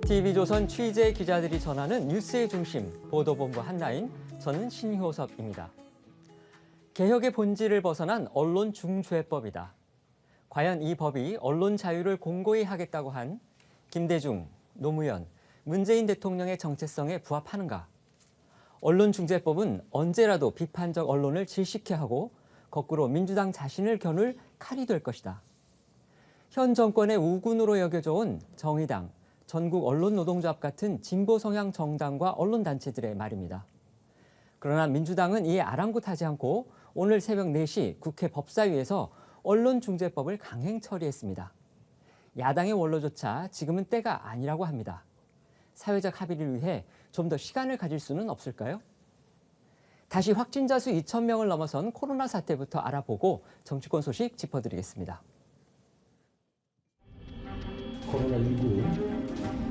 TV조선 취재 기자들이 전하는 뉴스의 중심, 보도본부 한라인, 저는 신효섭입니다. 개혁의 본질을 벗어난 언론중재법이다. 과연 이 법이 언론 자유를 공고히 하겠다고 한 김대중, 노무현, 문재인 대통령의 정체성에 부합하는가? 언론중재법은 언제라도 비판적 언론을 질식케 하고 거꾸로 민주당 자신을 겨눌 칼이 될 것이다. 현 정권의 우군으로 여겨져 온 정의당, 전국 언론노동조합 같은 진보 성향 정당과 언론단체들의 말입니다. 그러나 민주당은 이에 아랑곳하지 않고 오늘 새벽 4시 국회 법사위에서 언론중재법을 강행 처리했습니다. 야당의 원로조차 지금은 때가 아니라고 합니다. 사회적 합의를 위해 좀 더 시간을 가질 수는 없을까요? 다시 확진자 수 2,000명을 넘어선 코로나 사태부터 알아보고 정치권 소식 짚어드리겠습니다. 코로나19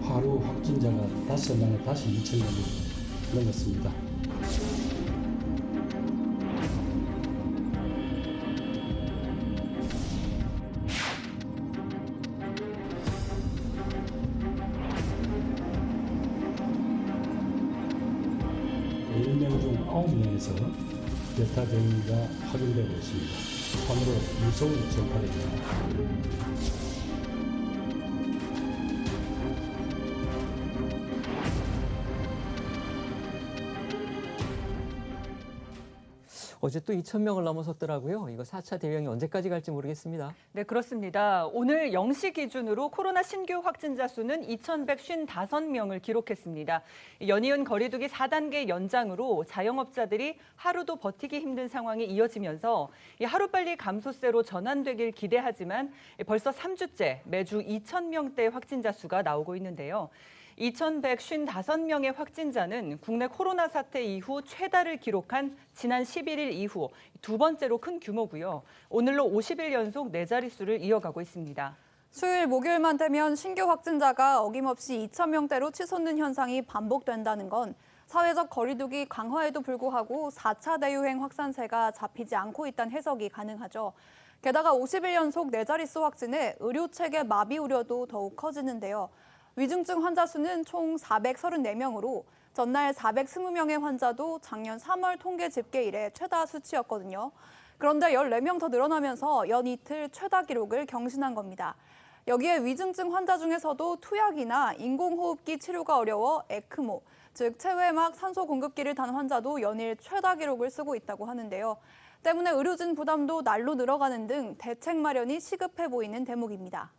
하루 확진자가 5만에 다시 2,000명을 넘었습니다. 일 명 중 9명에서 델타 변이가 확인되고 있습니다. 참으로 무서운 전파입니다. 어제 또 2,000명을 넘어섰더라고요. 이거 4차 대유행이 언제까지 갈지 모르겠습니다. 네, 그렇습니다. 오늘 0시 기준으로 코로나 신규 확진자 수는 2,155명을 기록했습니다. 연이은 거리두기 4단계 연장으로 자영업자들이 하루도 버티기 힘든 상황이 이어지면서 하루빨리 감소세로 전환되길 기대하지만 벌써 3주째 매주 2,000명대 확진자 수가 나오고 있는데요. 2,155명의 확진자는 국내 코로나 사태 이후 최다를 기록한 지난 11일 이후 두 번째로 큰 규모고요. 오늘로 50일 연속 네 자릿수를 이어가고 있습니다. 수요일, 목요일만 되면 신규 확진자가 어김없이 2,000명대로 치솟는 현상이 반복된다는 건 사회적 거리두기 강화에도 불구하고 4차 대유행 확산세가 잡히지 않고 있다는 해석이 가능하죠. 게다가 50일 연속 네 자릿수 확진에 의료체계 마비 우려도 더욱 커지는데요. 위중증 환자 수는 총 434명으로 전날 420명의 환자도 작년 3월 통계 집계 이래 최다 수치였거든요. 그런데 14명 더 늘어나면서 연 이틀 최다 기록을 경신한 겁니다. 여기에 위중증 환자 중에서도 투약이나 인공호흡기 치료가 어려워 에크모, 즉 체외막 산소 공급기를 단 환자도 연일 최다 기록을 쓰고 있다고 하는데요. 때문에 의료진 부담도 날로 늘어가는 등 대책 마련이 시급해 보이는 대목입니다.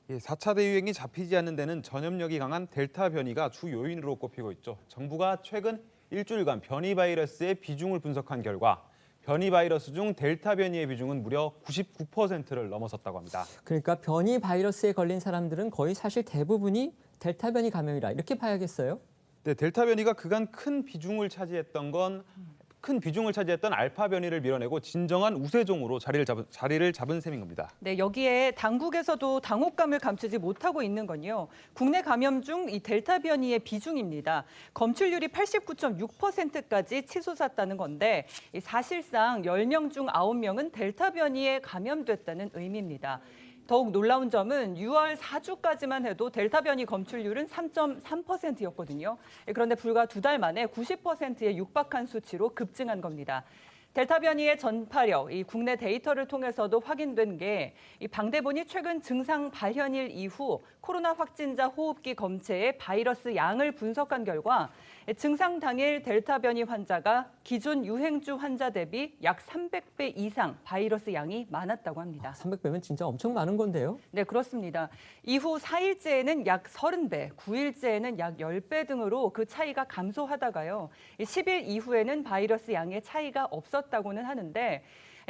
4차 대유행이 잡히지 않는 데는 전염력이 강한 델타 변이가 주 요인으로 꼽히고 있죠. 정부가 최근 일주일간 변이 바이러스의 비중을 분석한 결과 변이 바이러스 중 델타 변이의 비중은 무려 99%를 넘어섰다고 합니다. 그러니까 변이 바이러스에 걸린 사람들은 거의 사실 대부분이 델타 변이 감염이라 이렇게 봐야겠어요? 네, 델타 변이가 그간 큰 비중을 차지했던 알파 변이를 밀어내고 진정한 우세종으로 자리를 잡은 셈인 겁니다. 네, 여기에 당국에서도 당혹감을 감추지 못하고 있는 건요. 국내 감염 중 이 델타 변이의 비중입니다. 검출률이 89.6%까지 치솟았다는 건데 사실상 10명 중 9명은 델타 변이에 감염됐다는 의미입니다. 더욱 놀라운 점은 6월 4주까지만 해도 델타 변이 검출률은 3.3%였거든요. 그런데 불과 2달 만에 90%에 육박한 수치로 급증한 겁니다. 델타 변이의 전파력, 이 국내 데이터를 통해서도 확인된 게 이 방대본이 최근 증상 발현일 이후 코로나 확진자 호흡기 검체의 바이러스 양을 분석한 결과 증상 당일 델타 변이 환자가 기존 유행주 환자 대비 약 300배 이상 바이러스 양이 많았다고 합니다. 300배면 진짜 엄청 많은 건데요? 네, 그렇습니다. 이후 4일째에는 약 30배, 9일째에는 약 10배 등으로 그 차이가 감소하다가요. 10일 이후에는 바이러스 양의 차이가 없었다고는 하는데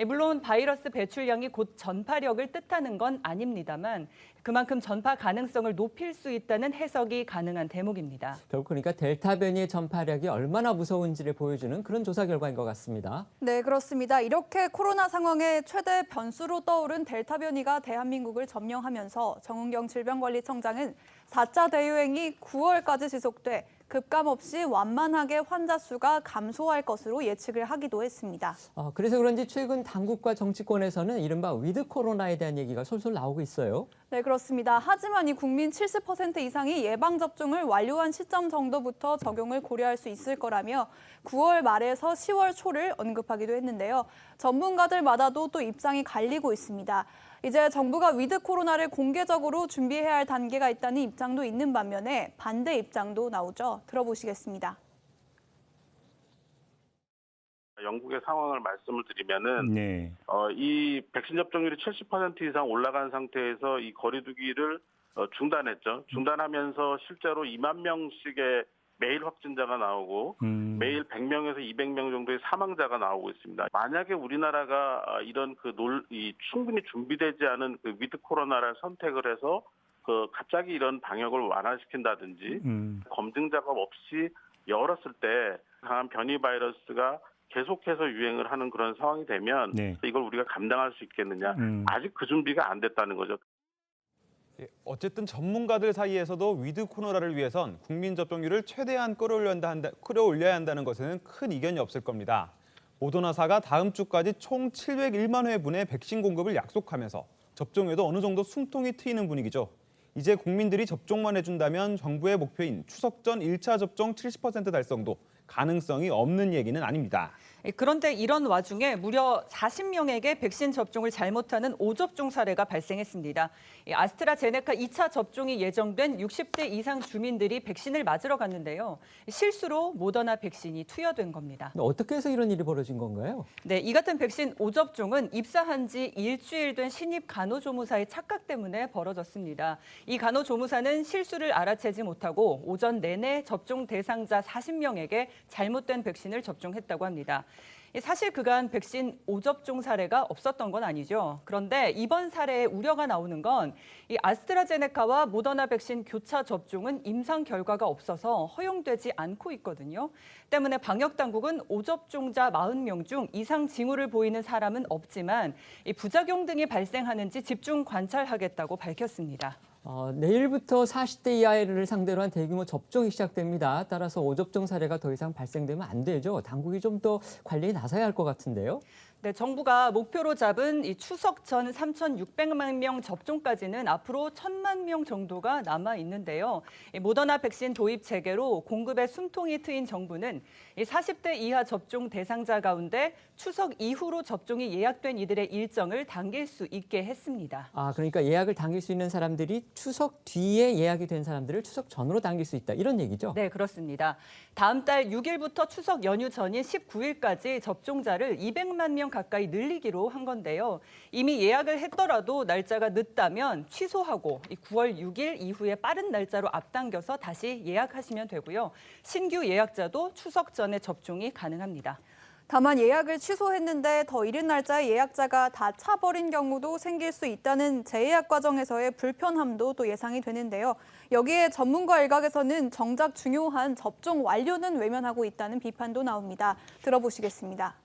물론 바이러스 배출량이 곧 전파력을 뜻하는 건 아닙니다만 그만큼 전파 가능성을 높일 수 있다는 해석이 가능한 대목입니다. 결국 그러니까 델타 변이의 전파력이 얼마나 무서운지를 보여주는 그런 조사 결과인 것 같습니다. 네, 그렇습니다. 이렇게 코로나 상황에 최대 변수로 떠오른 델타 변이가 대한민국을 점령하면서 정은경 질병관리청장은 4차 대유행이 9월까지 지속돼 급감 없이 완만하게 환자 수가 감소할 것으로 예측을 하기도 했습니다. 그래서 그런지 최근 당국과 정치권에서는 이른바 위드 코로나에 대한 얘기가 솔솔 나오고 있어요. 네, 그렇습니다. 하지만 이 국민 70% 이상이 예방접종을 완료한 시점 정도부터 적용을 고려할 수 있을 거라며 9월 말에서 10월 초를 언급하기도 했는데요. 전문가들마다도 또 입장이 갈리고 있습니다. 이제 정부가 위드 코로나를 공개적으로 준비해야 할 단계가 있다는 입장도 있는 반면에 반대 입장도 나오죠. 들어보시겠습니다. 영국의 상황을 말씀을 드리면은 네. 이 백신 접종률이 70% 이상 올라간 상태에서 이 거리두기를 중단했죠. 중단하면서 실제로 2만 명씩의 매일 확진자가 나오고 매일 100명에서 200명 정도의 사망자가 나오고 있습니다. 만약에 우리나라가 이런 충분히 준비되지 않은 그 위드 코로나를 선택을 해서 갑자기 이런 방역을 완화시킨다든지 검증 작업 없이 열었을 때 강한 변이 바이러스가 계속해서 유행을 하는 그런 상황이 되면 네. 이걸 우리가 감당할 수 있겠느냐. 아직 그 준비가 안 됐다는 거죠. 어쨌든 전문가들 사이에서도 위드 코로나를 위해선 국민 접종률을 최대한 끌어올려야 한다는 것에는 큰 이견이 없을 겁니다. 모더나사가 다음 주까지 총 701만 회분의 백신 공급을 약속하면서 접종에도 어느 정도 숨통이 트이는 분위기죠. 이제 국민들이 접종만 해준다면 정부의 목표인 추석 전 1차 접종 70% 달성도 가능성이 없는 얘기는 아닙니다. 그런데 이런 와중에 무려 40명에게 백신 접종을 잘못하는 오접종 사례가 발생했습니다. 아스트라제네카 2차 접종이 예정된 60대 이상 주민들이 백신을 맞으러 갔는데요. 실수로 모더나 백신이 투여된 겁니다. 어떻게 해서 이런 일이 벌어진 건가요? 네, 이 같은 백신 오접종은 입사한 지 일주일 된 신입 간호조무사의 착각 때문에 벌어졌습니다. 이 간호조무사는 실수를 알아채지 못하고 오전 내내 접종 대상자 40명에게 잘못된 백신을 접종했다고 합니다. 사실 그간 백신 오접종 사례가 없었던 건 아니죠. 그런데 이번 사례에 우려가 나오는 건 이 아스트라제네카와 모더나 백신 교차 접종은 임상 결과가 없어서 허용되지 않고 있거든요. 때문에 방역 당국은 오접종자 40명 중 이상 징후를 보이는 사람은 없지만 이 부작용 등이 발생하는지 집중 관찰하겠다고 밝혔습니다. 내일부터 40대 이하를 상대로 한 대규모 접종이 시작됩니다. 따라서 오접종 사례가 더 이상 발생되면 안 되죠. 당국이 좀 더 관리에 나서야 할 것 같은데요. 네, 정부가 목표로 잡은 이 추석 전 3,600만 명 접종까지는 앞으로 1,000만 명 정도가 남아 있는데요. 이 모더나 백신 도입 체계로 공급에 숨통이 트인 정부는 이 40대 이하 접종 대상자 가운데 추석 이후로 접종이 예약된 이들의 일정을 당길 수 있게 했습니다. 그러니까 예약을 당길 수 있는 사람들이 추석 뒤에 예약이 된 사람들을 추석 전으로 당길 수 있다. 이런 얘기죠? 네, 그렇습니다. 다음 달 6일부터 추석 연휴 전인 19일까지 접종자를 200만 명 가까이 늘리기로 한 건데요. 이미 예약을 했더라도 날짜가 늦다면 취소하고 9월 6일 이후에 빠른 날짜로 앞당겨서 다시 예약하시면 되고요. 신규 예약자도 추석 전에 접종이 가능합니다. 다만 예약을 취소했는데 더 이른 날짜에 예약자가 다 차버린 경우도 생길 수 있다는 재예약 과정에서의 불편함도 또 예상이 되는데요. 여기에 전문가 일각에서는 정작 중요한 접종 완료는 외면하고 있다는 비판도 나옵니다. 들어보시겠습니다.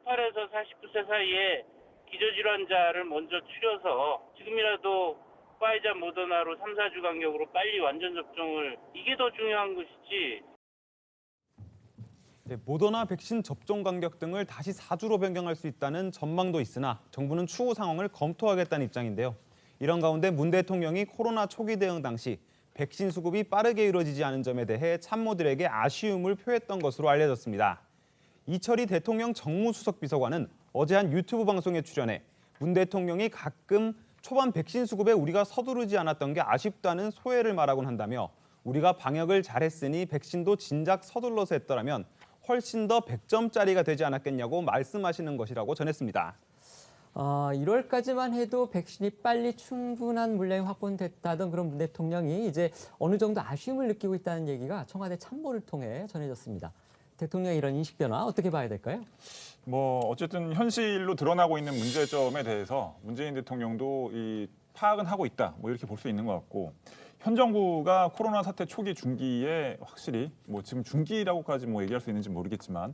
18에서 49세 사이에 기저질환자를 먼저 추려서 지금이라도 파이자 모더나로 3, 4주 간격으로 빨리 완전 접종을 이게 더 중요한 것이지. 네, 모더나 백신 접종 간격 등을 다시 4주로 변경할 수 있다는 전망도 있으나 정부는 추후 상황을 검토하겠다는 입장인데요. 이런 가운데 문 대통령이 코로나 초기 대응 당시 백신 수급이 빠르게 이루어지지 않은 점에 대해 참모들에게 아쉬움을 표했던 것으로 알려졌습니다. 이철희 대통령 정무수석 비서관은 어제 한 유튜브 방송에 출연해 문 대통령이 가끔 초반 백신 수급에 우리가 서두르지 않았던 게 아쉽다는 소회를 말하곤 한다며 우리가 방역을 잘했으니 백신도 진작 서둘러서 했더라면 훨씬 더 100점짜리가 되지 않았겠냐고 말씀하시는 것이라고 전했습니다. 1월까지만 해도 백신이 빨리 충분한 물량이 확보됐다던 그런 문 대통령이 이제 어느 정도 아쉬움을 느끼고 있다는 얘기가 청와대 참모를 통해 전해졌습니다. 대통령의 이런 인식 변화 어떻게 봐야 될까요? 어쨌든 현실로 드러나고 있는 문제점에 대해서 문재인 대통령도 파악은 하고 있다. 이렇게 볼 수 있는 것 같고 현 정부가 코로나 사태 초기 중기에 확실히 지금 중기라고까지 얘기할 수 있는지 모르겠지만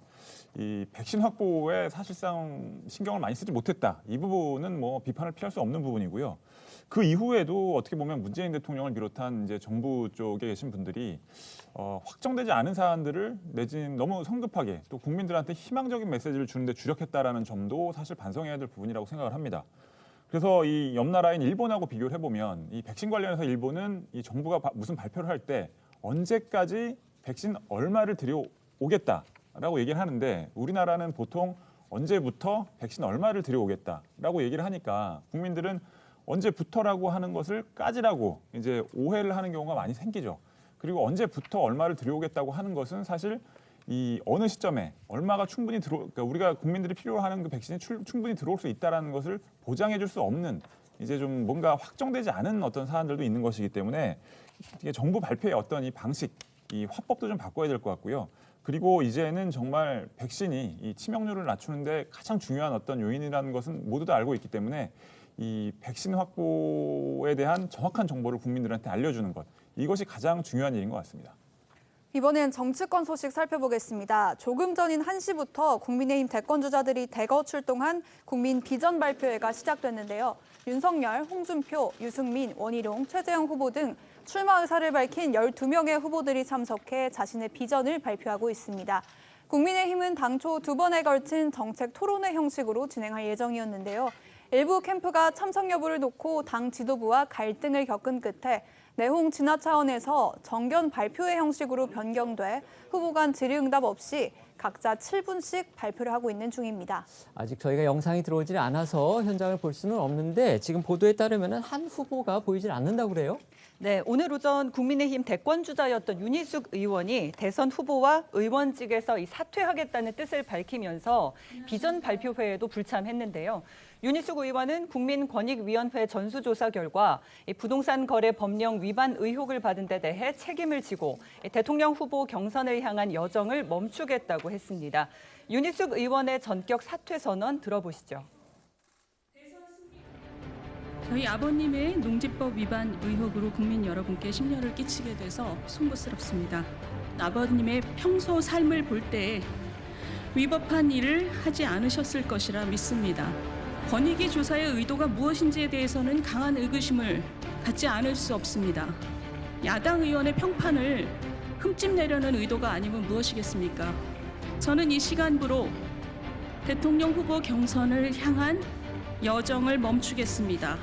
이 백신 확보에 사실상 신경을 많이 쓰지 못했다. 이 부분은 비판을 피할 수 없는 부분이고요. 그 이후에도 어떻게 보면 문재인 대통령을 비롯한 이제 정부 쪽에 계신 분들이 확정되지 않은 사안들을 내지는 너무 성급하게 또 국민들한테 희망적인 메시지를 주는데 주력했다라는 점도 사실 반성해야 될 부분이라고 생각을 합니다. 그래서 이 옆 나라인 일본하고 비교를 해보면 이 백신 관련해서 일본은 이 정부가 무슨 발표를 할 때 언제까지 백신 얼마를 들여오겠다라고 얘기를 하는데 우리나라는 보통 언제부터 백신 얼마를 들여오겠다라고 얘기를 하니까 국민들은 언제부터라고 하는 것을 까지라고 이제 오해를 하는 경우가 많이 생기죠. 그리고 언제부터 얼마를 들여오겠다고 하는 것은 사실 이 어느 시점에 얼마가 충분히 그러니까 우리가 국민들이 필요하는 그 백신이 충분히 들어올 수 있다라는 것을 보장해줄 수 없는 이제 좀 뭔가 확정되지 않은 어떤 사안들도 있는 것이기 때문에 이게 정부 발표의 어떤 이 방식, 이 화법도 좀 바꿔야 될 것 같고요. 그리고 이제는 정말 백신이 이 치명률을 낮추는데 가장 중요한 어떤 요인이라는 것은 모두 다 알고 있기 때문에 이 백신 확보에 대한 정확한 정보를 국민들한테 알려주는 것, 이것이 가장 중요한 일인 것 같습니다. 이번엔 정치권 소식 살펴보겠습니다. 조금 전인 1시부터 국민의힘 대권주자들이 대거 출동한 국민 비전 발표회가 시작됐는데요. 윤석열, 홍준표, 유승민, 원희룡, 최재형 후보 등 출마 의사를 밝힌 12명의 후보들이 참석해 자신의 비전을 발표하고 있습니다. 국민의힘은 당초 2번에 걸친 정책 토론회 형식으로 진행할 예정이었는데요. 일부 캠프가 참석 여부를 놓고 당 지도부와 갈등을 겪은 끝에 내홍 진화 차원에서 정견 발표회 형식으로 변경돼 후보 간 질의응답 없이 각자 7분씩 발표를 하고 있는 중입니다. 아직 저희가 영상이 들어오질 않아서 현장을 볼 수는 없는데 지금 보도에 따르면 한 후보가 보이질 않는다고 그래요? 네, 오늘 오전 국민의힘 대권주자였던 윤희숙 의원이 대선 후보와 의원직에서 사퇴하겠다는 뜻을 밝히면서 비전 발표회에도 불참했는데요. 윤희숙 의원은 국민권익위원회 전수조사 결과 부동산 거래 법령 위반 의혹을 받은 데 대해 책임을 지고 대통령 후보 경선을 향한 여정을 멈추겠다고 했습니다. 윤희숙 의원의 전격 사퇴 선언 들어보시죠. 저희 아버님의 농지법 위반 의혹으로 국민 여러분께 심려를 끼치게 돼서 송구스럽습니다. 아버님의 평소 삶을 볼 때 위법한 일을 하지 않으셨을 것이라 믿습니다. 권익위 조사의 의도가 무엇인지에 대해서는 강한 의구심을 갖지 않을 수 없습니다. 야당 의원의 평판을 흠집내려는 의도가 아니면 무엇이겠습니까? 저는 이 시간부로 대통령 후보 경선을 향한 여정을 멈추겠습니다.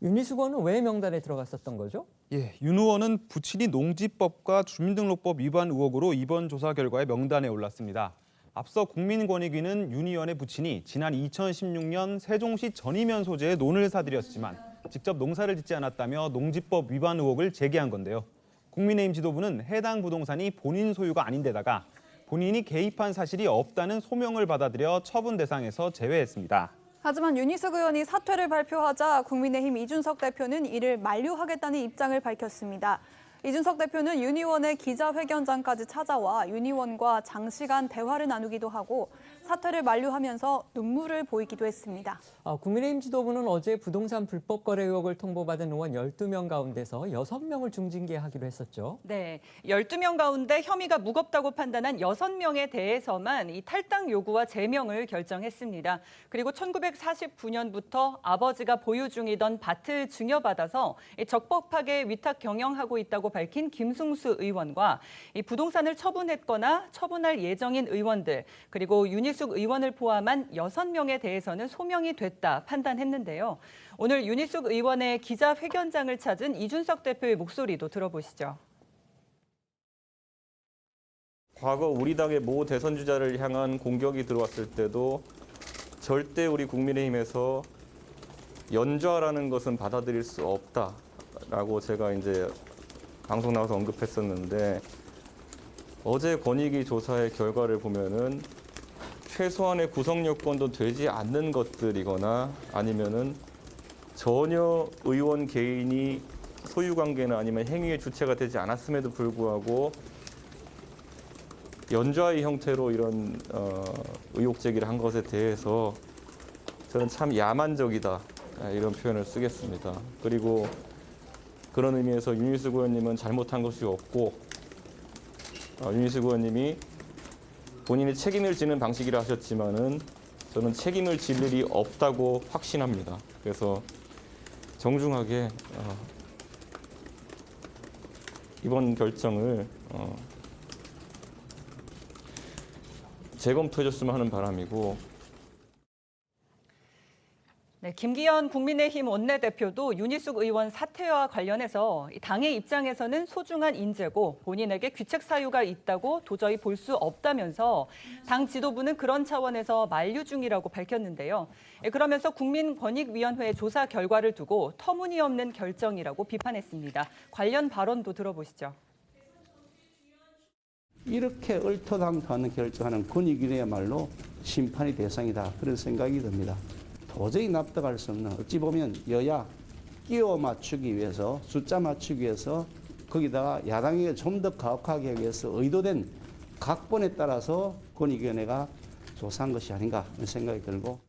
윤희숙 의원은 왜 명단에 들어갔었던 거죠? 예, 윤 의원은 부친이 농지법과 주민등록법 위반 의혹으로 이번 조사 결과에 명단에 올랐습니다. 앞서 국민권익위는 윤 의원의 부친이 지난 2016년 세종시 전이면 소재에 논을 사들였지만 직접 농사를 짓지 않았다며 농지법 위반 의혹을 제기한 건데요. 국민의힘 지도부는 해당 부동산이 본인 소유가 아닌데다가 본인이 개입한 사실이 없다는 소명을 받아들여 처분 대상에서 제외했습니다. 하지만 윤희숙 의원이 사퇴를 발표하자 국민의힘 이준석 대표는 이를 만류하겠다는 입장을 밝혔습니다. 이준석 대표는 윤 의원의 기자회견장까지 찾아와 윤 의원과 장시간 대화를 나누기도 하고 사퇴를 만류하면서 눈물을 보이기도 했습니다. 국민의힘 지도부는 어제 부동산 불법 거래 의혹을 통보받은 의원 12명 가운데서 6명을 중징계하기로 했었죠. 네, 12명 가운데 혐의가 무겁다고 판단한 6명에 대해서만 이 탈당 요구와 제명을 결정했습니다. 그리고 1949년부터 아버지가 보유 중이던 밭을 증여받아서 적법하게 위탁 경영하고 있다고 밝힌 김승수 의원과 이 부동산을 처분했거나 처분할 예정인 의원들, 그리고 윤희숙 의원을 포함한 6명에 대해서는 소명이 됐다 판단했는데요. 오늘 윤희숙 의원의 기자회견장을 찾은 이준석 대표의 목소리도 들어보시죠. 과거 우리 당의 모 대선 주자를 향한 공격이 들어왔을 때도 절대 우리 국민의힘에서 연좌라는 것은 받아들일 수 없다라고 제가 이제 방송 나와서 언급했었는데 어제 권익위 조사의 결과를 보면은 최소한의 구성 요건도 되지 않는 것들이거나 아니면은 전혀 의원 개인이 소유 관계나 아니면 행위의 주체가 되지 않았음에도 불구하고 연좌의 형태로 이런 의혹 제기를 한 것에 대해서 저는 참 야만적이다 이런 표현을 쓰겠습니다. 그리고 그런 의미에서 윤희숙 의원님은 잘못한 것이 없고 윤희숙 의원님이 본인이 책임을 지는 방식이라 하셨지만은 저는 책임을 질 일이 없다고 확신합니다. 그래서 정중하게 이번 결정을 재검토해 줬으면 하는 바람이고 네, 김기현 국민의힘 원내대표도 윤희숙 의원 사퇴와 관련해서 당의 입장에서는 소중한 인재고 본인에게 귀책 사유가 있다고 도저히 볼 수 없다면서 당 지도부는 그런 차원에서 만류 중이라고 밝혔는데요. 그러면서 국민권익위원회 조사 결과를 두고 터무니없는 결정이라고 비판했습니다. 관련 발언도 들어보시죠. 이렇게 얼토당토하는 결정하는 권익위원회야말로 심판의 대상이다. 그런 생각이 듭니다. 도저히 납득할 수 없는, 어찌 보면 여야 끼워 맞추기 위해서, 숫자 맞추기 위해서, 거기다가 야당에게 좀 더 가혹하게 하기 위해서 의도된 각본에 따라서 권익위원회가 조사한 것이 아닌가 하는 생각이 들고.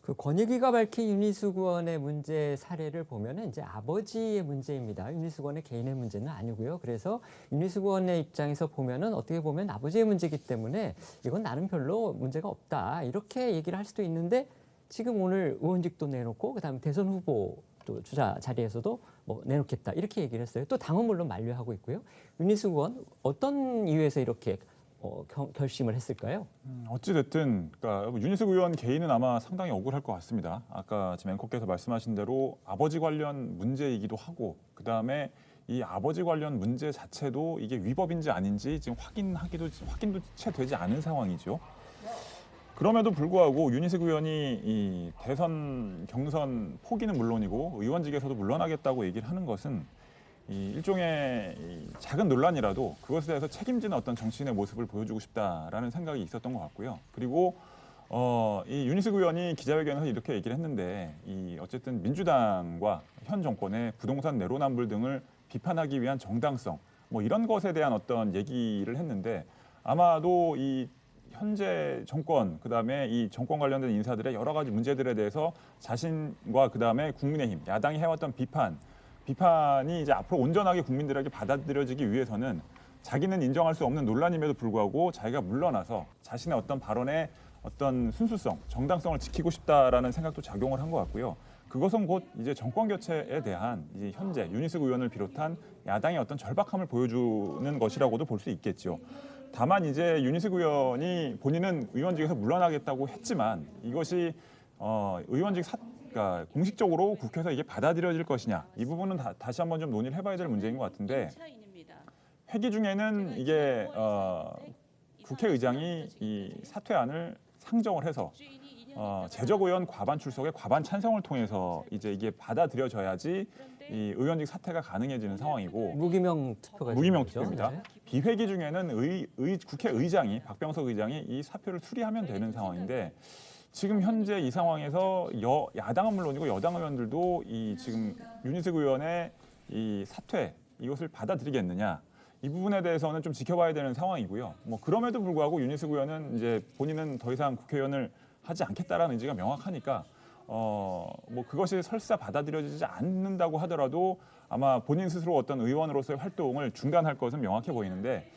그 권익위가 밝힌 윤희숙 의원의 문제 사례를 보면은 이제 아버지의 문제입니다. 윤희숙 의원의 개인의 문제는 아니고요. 그래서 윤희숙 의원의 입장에서 보면은 어떻게 보면 아버지의 문제이기 때문에 이건 나는 별로 문제가 없다. 이렇게 얘기를 할 수도 있는데 지금 오늘 의원직도 내놓고 그다음에 대선 후보 또 주자 자리에서도 뭐 내놓겠다. 이렇게 얘기를 했어요. 또 당은 물론 만류하고 있고요. 윤희숙 의원 어떤 이유에서 이렇게 결심을 했을까요? 어찌됐든 그러니까 윤희숙 의원 개인은 아마 상당히 억울할 것 같습니다. 아까 지금 앵커께서 말씀하신 대로 아버지 관련 문제이기도 하고 그다음에 이 아버지 관련 문제 자체도 이게 위법인지 아닌지 지금 확인도 채 되지 않은 상황이죠. 그럼에도 불구하고 윤희숙 의원이 이 대선 경선 포기는 물론이고 의원직에서도 물러나겠다고 얘기를 하는 것은 이 일종의 작은 논란이라도 그것에 대해서 책임지는 어떤 정치인의 모습을 보여주고 싶다라는 생각이 있었던 것 같고요. 그리고 이 윤희숙 의원이 기자회견에서 이렇게 얘기를 했는데 이 어쨌든 민주당과 현 정권의 부동산 내로남불 등을 비판하기 위한 정당성 뭐 이런 것에 대한 어떤 얘기를 했는데 아마도 이 현재 정권 그다음에 이 정권 관련된 인사들의 여러 가지 문제들에 대해서 자신과 그다음에 국민의힘 야당이 해왔던 비판이 이제 앞으로 온전하게 국민들에게 받아들여지기 위해서는 자기는 인정할 수 없는 논란임에도 불구하고 자기가 물러나서 자신의 어떤 발언의 어떤 순수성, 정당성을 지키고 싶다라는 생각도 작용을 한 것 같고요. 그것은 곧 이제 정권 교체에 대한 이제 현재 윤희숙 의원을 비롯한 야당의 어떤 절박함을 보여주는 것이라고도 볼 수 있겠죠. 다만 이제 윤희숙 의원이 본인은 의원직에서 물러나겠다고 했지만 이것이 의원직 그러니까 공식적으로 국회에서 이게 받아들여질 것이냐 이 부분은 다시 한번 좀 논의를 해봐야 될 문제인 것 같은데 회기 중에는 이게 국회의장이 이 사퇴안을 상정을 해서 재적 의원 과반 출석의 과반 찬성을 통해서 이제 이게 받아들여져야지 이 의원직 사퇴가 가능해지는 상황이고 무기명 투표가 무기명 되는 거죠. 투표입니다. 네. 비회기 중에는 국회의장이 박병석 의장이 이 사표를 수리하면 되는 상황인데. 지금 현재 이 상황에서 야당은 물론이고 여당 의원들도 이 지금 윤희숙 의원의 이 사퇴 이것을 받아들이겠느냐 이 부분에 대해서는 좀 지켜봐야 되는 상황이고요. 뭐 그럼에도 불구하고 윤희숙 의원은 이제 본인은 더 이상 국회의원을 하지 않겠다라는 의지가 명확하니까 뭐 그것이 설사 받아들여지지 않는다고 하더라도 아마 본인 스스로 어떤 의원으로서의 활동을 중단할 것은 명확해 보이는데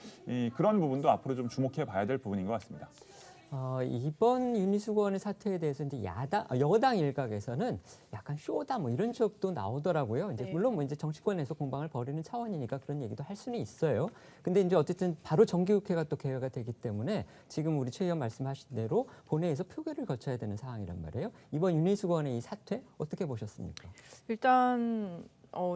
그런 부분도 앞으로 좀 주목해 봐야 될 부분인 것 같습니다. 이번 윤희숙 의원의 사퇴에 대해서 이제 여당 일각에서는 약간 쇼다 뭐 이런 지적도 나오더라고요. 이제 물론 뭐 이제 정치권에서 공방을 벌이는 차원이니까 그런 얘기도 할 수는 있어요. 근데 이제 어쨌든 바로 정기국회가 또 개회가 되기 때문에 지금 우리 최 의원 말씀하신 대로 본회의에서 표결을 거쳐야 되는 상황이란 말이에요. 이번 윤희숙 의원의 이 사퇴 어떻게 보셨습니까? 일단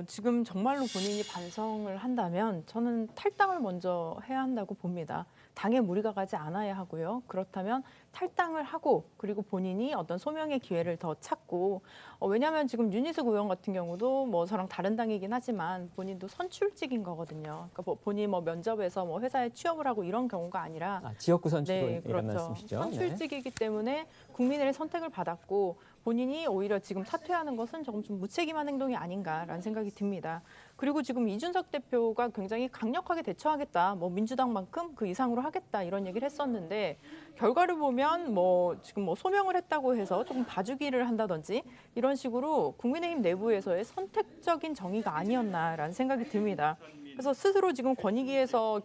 지금 정말로 본인이 반성을 한다면 저는 탈당을 먼저 해야 한다고 봅니다. 당에 무리가 가지 않아야 하고요. 그렇다면 탈당을 하고 그리고 본인이 어떤 소명의 기회를 더 찾고 왜냐하면 지금 윤희숙 의원 같은 경우도 뭐 저랑 다른 당이긴 하지만 본인도 선출직인 거거든요. 그러니까 본인이 뭐 면접에서 뭐 회사에 취업을 하고 이런 경우가 아니라 지역구 선출이란 네, 그렇죠. 말씀이시죠? 선출직이기 때문에 국민의 선택을 받았고 본인이 오히려 지금 사퇴하는 것은 조금 좀 무책임한 행동이 아닌가라는 생각이 듭니다. 그리고 지금 이준석 대표가 굉장히 강력하게 대처하겠다, 뭐 민주당만큼 그 이상으로 하겠다 이런 얘기를 했었는데 결과를 보면 뭐 지금 뭐 소명을 했다고 해서 조금 봐주기를 한다든지 이런 식으로 국민의힘 내부에서의 선택적인 정의가 아니었나라는 생각이 듭니다. 그래서 스스로 지금 권익위에서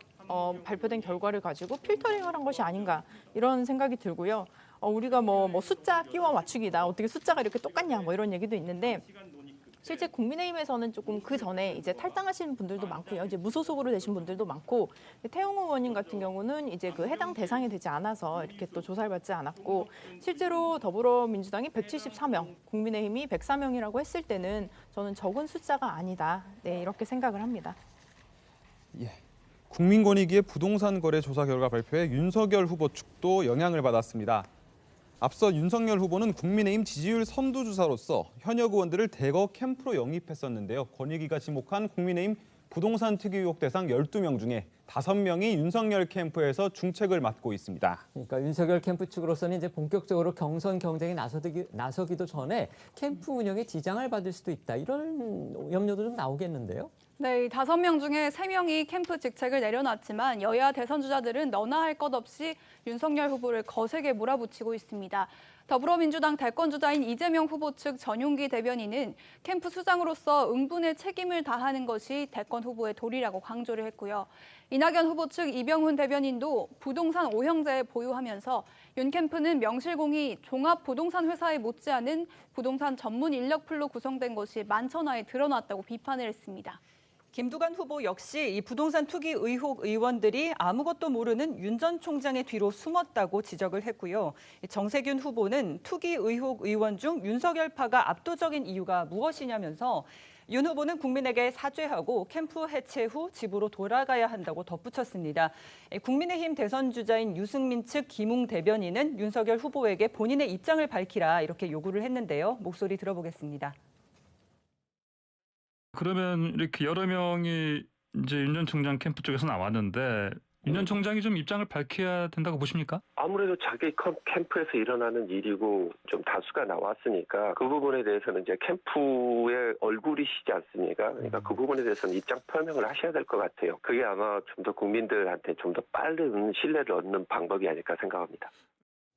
발표된 결과를 가지고 필터링을 한 것이 아닌가 이런 생각이 들고요. 우리가 뭐 숫자 끼워 맞추기다. 어떻게 숫자가 이렇게 똑같냐 뭐 이런 얘기도 있는데 실제 국민의힘에서는 조금 그 전에 이제 탈당하시는 분들도 많고요. 이제 무소속으로 되신 분들도 많고 태용 의원님 같은 경우는 이제 그 해당 대상이 되지 않아서 이렇게 또 조사를 받지 않았고 실제로 더불어민주당이 174명, 국민의힘이 104명이라고 했을 때는 저는 적은 숫자가 아니다. 네, 이렇게 생각을 합니다. 예. 국민권익위의 부동산 거래 조사 결과 발표에 윤석열 후보 측도 영향을 받았습니다. 앞서 윤석열 후보는 국민의힘 지지율 선두주자로서 현역 의원들을 대거 캠프로 영입했었는데요. 권익위가 지목한 국민의힘 부동산 투기 의혹 대상 12명 중에 5명이 윤석열 캠프에서 중책을 맡고 있습니다. 그러니까 윤석열 캠프 측으로서는 이제 본격적으로 경선 경쟁에 나서기도 전에 캠프 운영에 지장을 받을 수도 있다. 이런 염려도 좀 나오겠는데요. 네, 이 5명 중에 3명이 캠프 직책을 내려놨지만 여야 대선 주자들은 너나 할 것 없이 윤석열 후보를 거세게 몰아붙이고 있습니다. 더불어민주당 대권 주자인 이재명 후보 측 전용기 대변인은 캠프 수장으로서 응분의 책임을 다하는 것이 대권 후보의 도리라고 강조를 했고요. 이낙연 후보 측 이병훈 대변인도 부동산 5형제에 보유하면서 윤 캠프는 명실공히 종합부동산 회사에 못지않은 부동산 전문 인력풀로 구성된 것이 만천하에 드러났다고 비판을 했습니다. 김두관 후보 역시 이 부동산 투기 의혹 의원들이 아무것도 모르는 윤 전 총장의 뒤로 숨었다고 지적을 했고요. 정세균 후보는 투기 의혹 의원 중 윤석열파가 압도적인 이유가 무엇이냐면서 윤 후보는 국민에게 사죄하고 캠프 해체 후 집으로 돌아가야 한다고 덧붙였습니다. 국민의힘 대선 주자인 유승민 측 김웅 대변인은 윤석열 후보에게 본인의 입장을 밝히라 이렇게 요구를 했는데요. 목소리 들어보겠습니다. 그러면 이렇게 여러 명이 이제 윤 전 총장 캠프 쪽에서 나왔는데 윤 전 총장이 좀 입장을 밝혀야 된다고 보십니까? 아무래도 자기 캠프에서 일어나는 일이고 좀 다수가 나왔으니까 그 부분에 대해서는 이제 캠프의 얼굴이시지 않습니까? 그러니까 그 부분에 대해서는 입장 표명을 하셔야 될 것 같아요. 그게 아마 좀 더 국민들한테 좀 더 빠른 신뢰를 얻는 방법이 아닐까 생각합니다.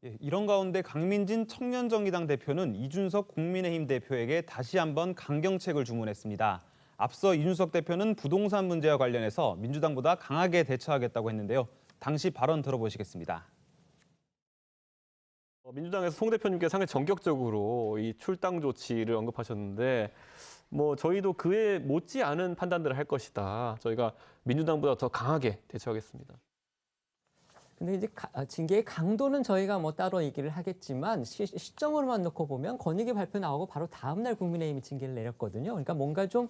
예, 이런 가운데 강민진 청년정의당 대표는 이준석 국민의힘 대표에게 다시 한번 강경책을 주문했습니다. 앞서 이준석 대표는 부동산 문제와 관련해서 민주당보다 강하게 대처하겠다고 했는데요. 당시 발언 들어보시겠습니다. 민주당에서 송 대표님께 상당히 전격적으로 이 출당 조치를 언급하셨는데 저희도 그에 못지않은 판단들을 할 것이다. 저희가 민주당보다 더 강하게 대처하겠습니다. 근데 이제 징계의 강도는 저희가 따로 얘기를 하겠지만 시점으로만 놓고 보면 권익위 발표 나오고 바로 다음 날 국민의힘이 징계를 내렸거든요. 그러니까 뭔가 좀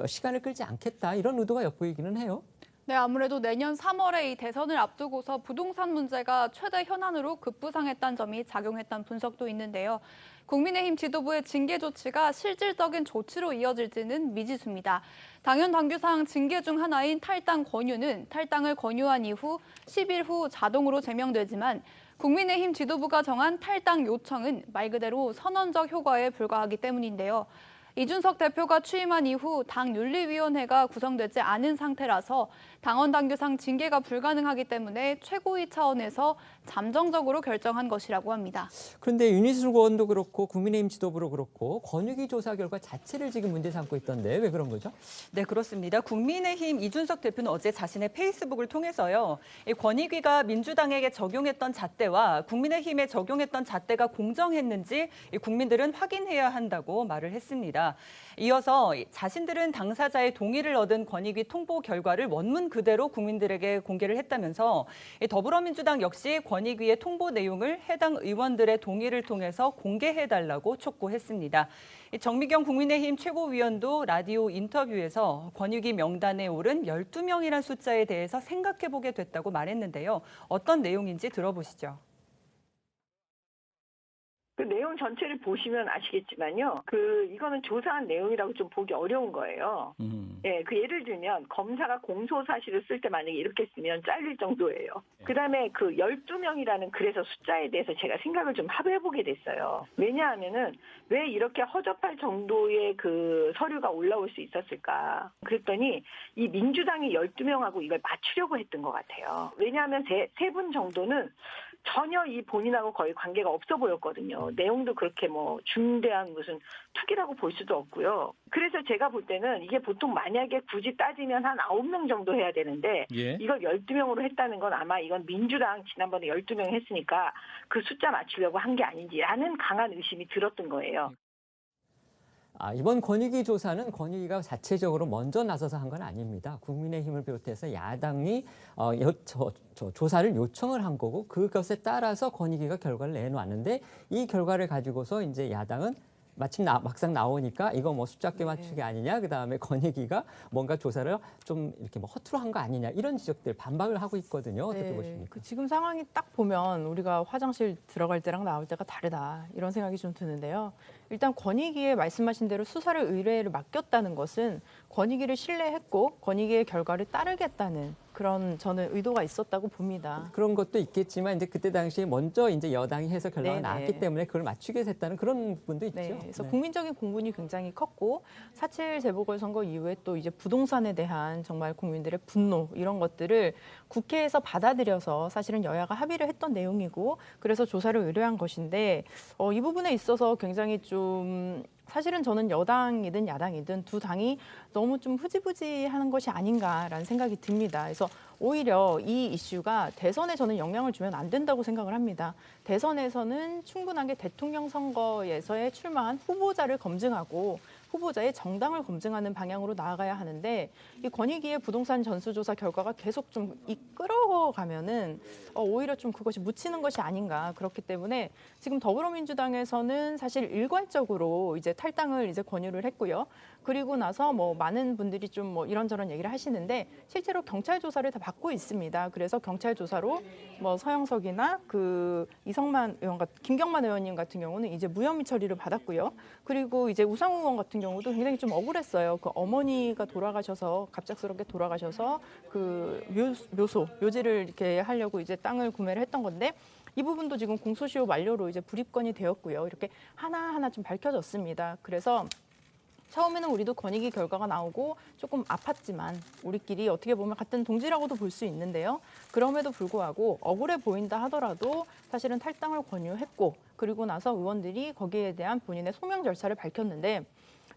시간을 끌지 않겠다 이런 의도가 엿보이기는 해요. 네, 아무래도 내년 3월에 이 대선을 앞두고서 부동산 문제가 최대 현안으로 급부상했다는 점이 작용했다는 분석도 있는데요. 국민의힘 지도부의 징계 조치가 실질적인 조치로 이어질지는 미지수입니다. 당연 당규상 징계 중 하나인 탈당 권유는 탈당을 권유한 이후 10일 후 자동으로 제명되지만 국민의힘 지도부가 정한 탈당 요청은 말 그대로 선언적 효과에 불과하기 때문인데요. 이준석 대표가 취임한 이후 당 윤리위원회가 구성되지 않은 상태라서 당원 당규상 징계가 불가능하기 때문에 최고위 차원에서 잠정적으로 결정한 것이라고 합니다. 그런데 윤희숙 의원도 그렇고 국민의힘 지도부도 그렇고 권익위 조사 결과 자체를 지금 문제 삼고 있던데 왜 그런 거죠? 네, 그렇습니다. 국민의힘 이준석 대표는 어제 자신의 페이스북을 통해서요. 이 권익위가 민주당에게 적용했던 잣대와 국민의힘에 적용했던 잣대가 공정했는지 국민들은 확인해야 한다고 말을 했습니다. 이어서 자신들은 당사자의 동의를 얻은 권익위 통보 결과를 원문 그대로 국민들에게 공개를 했다면서 더불어민주당 역시 권익위의 통보 내용을 해당 의원들의 동의를 통해서 공개해달라고 촉구했습니다. 정미경 국민의힘 최고위원도 라디오 인터뷰에서 권익위 명단에 오른 12명이란 숫자에 대해서 생각해보게 됐다고 말했는데요. 어떤 내용인지 들어보시죠. 그 내용 전체를 보시면 아시겠지만요. 이거는 조사한 내용이라고 좀 보기 어려운 거예요. 예, 예를 들면 검사가 공소 사실을 쓸 때 만약에 이렇게 쓰면 잘릴 정도예요. 그다음에 12명이라는 그래서 숫자에 대해서 제가 생각을 좀 해보게 됐어요. 왜냐하면은 왜 이렇게 허접할 정도의 서류가 올라올 수 있었을까? 그랬더니 이 민주당이 12명하고 이걸 맞추려고 했던 것 같아요. 왜냐하면 세 분 정도는 전혀 이 본인하고 거의 관계가 없어 보였거든요. 내용도 그렇게 뭐 중대한 무슨 투기라고 볼 수도 없고요. 그래서 제가 볼 때는 이게 보통 만약에 굳이 따지면 한 9명 정도 해야 되는데 이걸 12명으로 했다는 건 아마 이건 민주당 지난번에 12명 했으니까 그 숫자 맞추려고 한 게 아닌지라는 강한 의심이 들었던 거예요. 이번 권익위 조사는 권익위가 자체적으로 먼저 나서서 한 건 아닙니다. 국민의힘을 비롯해서 야당이 조사를 요청을 한 거고 그것에 따라서 권익위가 결과를 내놓았는데 이 결과를 가지고서 이제 야당은 마침 막상 나오니까 이거 뭐 숫자깨 맞추기 아니냐, 그 다음에 권익위가 뭔가 조사를 좀 이렇게 뭐 허투루 한 거 아니냐 이런 지적들 반박을 하고 있거든요. 어떻게 보십니까? 지금 상황이 딱 보면 우리가 화장실 들어갈 때랑 나올 때가 다르다 이런 생각이 좀 드는데요. 일단 권익위에 말씀하신 대로 수사를 의뢰를 맡겼다는 것은 권익위를 신뢰했고 권익위의 결과를 따르겠다는 그런 저는 의도가 있었다고 봅니다. 그런 것도 있겠지만 이제 그때 당시에 먼저 이제 여당이 해서 결과가 나왔기 때문에 그걸 맞추기 위해서 했다는 그런 부분도 있죠. 그래서 국민적인 공분이 굉장히 컸고 4.7 재보궐선거 이후에 또 이제 부동산에 대한 정말 국민들의 분노 이런 것들을 국회에서 받아들여서 사실은 여야가 합의를 했던 내용이고 그래서 조사를 의뢰한 것인데 이 부분에 있어서 굉장히 좀 사실은 저는 여당이든 야당이든 두 당이 너무 좀 흐지부지하는 것이 아닌가라는 생각이 듭니다. 그래서 오히려 이 이슈가 대선에 저는 영향을 주면 안 된다고 생각을 합니다. 대선에서는 충분하게 대통령 선거에서의 출마한 후보자를 검증하고 후보자의 정당을 검증하는 방향으로 나아가야 하는데 이 권익위의 부동산 전수조사 결과가 계속 좀 이끌어가면은 오히려 좀 그것이 묻히는 것이 아닌가. 그렇기 때문에 지금 더불어민주당에서는 사실 일괄적으로 이제 탈당을 이제 권유를 했고요. 그리고 나서 뭐 많은 분들이 좀 뭐 이런저런 얘기를 하시는데 실제로 경찰 조사를 다 받고 있습니다. 그래서 경찰 조사로 뭐 서영석이나 그 이성만 의원 김경만 의원님 같은 경우는 이제 무혐의 처리를 받았고요. 그리고 이제 우상호 의원 같은 경우도 굉장히 좀 억울했어요. 그 어머니가 돌아가셔서 갑작스럽게 돌아가셔서 그 묘지를 이렇게 하려고 이제 땅을 구매를 했던 건데 이 부분도 지금 공소시효 만료로 이제 불입건이 되었고요. 이렇게 하나하나 좀 밝혀졌습니다. 그래서 처음에는 우리도 권익위 결과가 나오고 조금 아팠지만 우리끼리 어떻게 보면 같은 동지라고도 볼 수 있는데요. 그럼에도 불구하고 억울해 보인다 하더라도 사실은 탈당을 권유했고 그리고 나서 의원들이 거기에 대한 본인의 소명 절차를 밝혔는데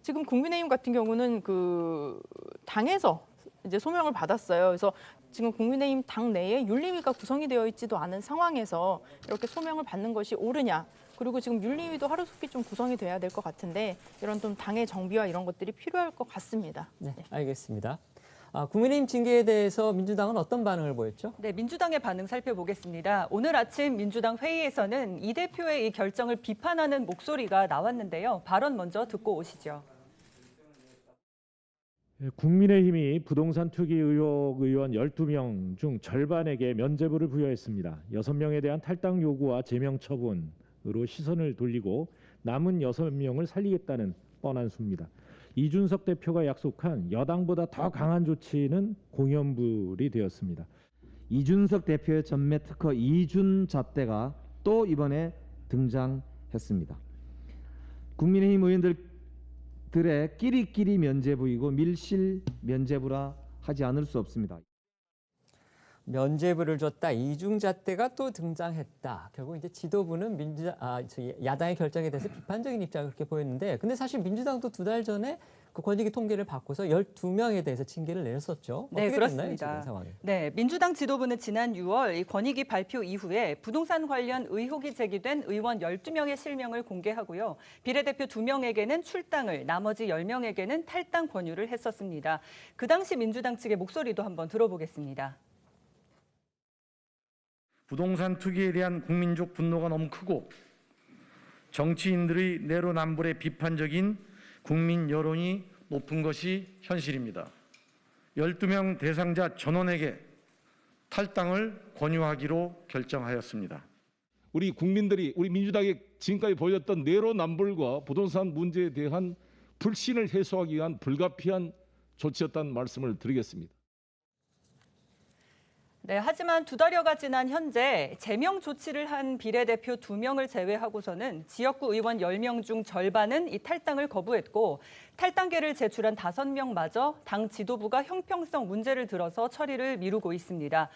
지금 국민의힘 같은 경우는 그 당에서 이제 소명을 받았어요. 그래서 지금 국민의힘 당 내에 윤리위가 구성이 되어 있지도 않은 상황에서 이렇게 소명을 받는 것이 옳으냐. 그리고 지금 윤리위도 하루속히 좀 구성이 돼야 될 것 같은데 이런 좀 당의 정비와 이런 것들이 필요할 것 같습니다. 네, 알겠습니다. 국민의힘 징계에 대해서 민주당은 어떤 반응을 보였죠? 네, 민주당의 반응 살펴보겠습니다. 오늘 아침 민주당 회의에서는 이 대표의 이 결정을 비판하는 목소리가 나왔는데요. 발언 먼저 듣고 오시죠. 국민의힘이 부동산 투기 의혹 의원 12명 중 절반에게 면죄부를 부여했습니다. 6명에 대한 탈당 요구와 제명 처분으로 시선을 돌리고 남은 6명을 살리겠다는 뻔한 수입니다. 이준석 대표가 약속한 여당보다 더 강한 조치는 공연불이 되었습니다. 이준석 대표의 전매 특허 이준 잣대가 또 이번에 등장했습니다. 국민의힘 의원들의 끼리끼리 면죄부이고 밀실 면죄부라 하지 않을 수 없습니다. 면죄부를 줬다, 이중잣대가 또 등장했다. 결국 이제 지도부는 야당의 결정에 대해서 비판적인 입장을 그렇게 보였는데, 근데 사실 민주당도 2달 전에 그 권익위 통계를 바꿔서 12명에 대해서 징계를 내렸었죠. 네, 그렇습니다. 됐나요, 지금 상황이? 네, 민주당 지도부는 지난 6월 이 권익위 발표 이후에 부동산 관련 의혹이 제기된 의원 12명의 실명을 공개하고요. 비례대표 2명에게는 출당을, 나머지 10명에게는 탈당 권유를 했었습니다. 그 당시 민주당 측의 목소리도 한번 들어보겠습니다. 부동산 투기에 대한 국민적 분노가 너무 크고 정치인들의 내로남불에 비판적인 국민 여론이 높은 것이 현실입니다. 12명 대상자 전원에게 탈당을 권유하기로 결정하였습니다. 우리 국민들이 우리 민주당이 지금까지 보여줬던 내로남불과 부동산 문제에 대한 불신을 해소하기 위한 불가피한 조치였다는 말씀을 드리겠습니다. 네, 하지만 2달여가 지난 현재 제명 조치를 한 비례대표 2명을 제외하고서는 지역구 의원 10명 중 절반은 이 탈당을 거부했고 탈당계를 제출한 5명마저 당 지도부가 형평성 문제를 들어서 처리를 미루고 있습니다.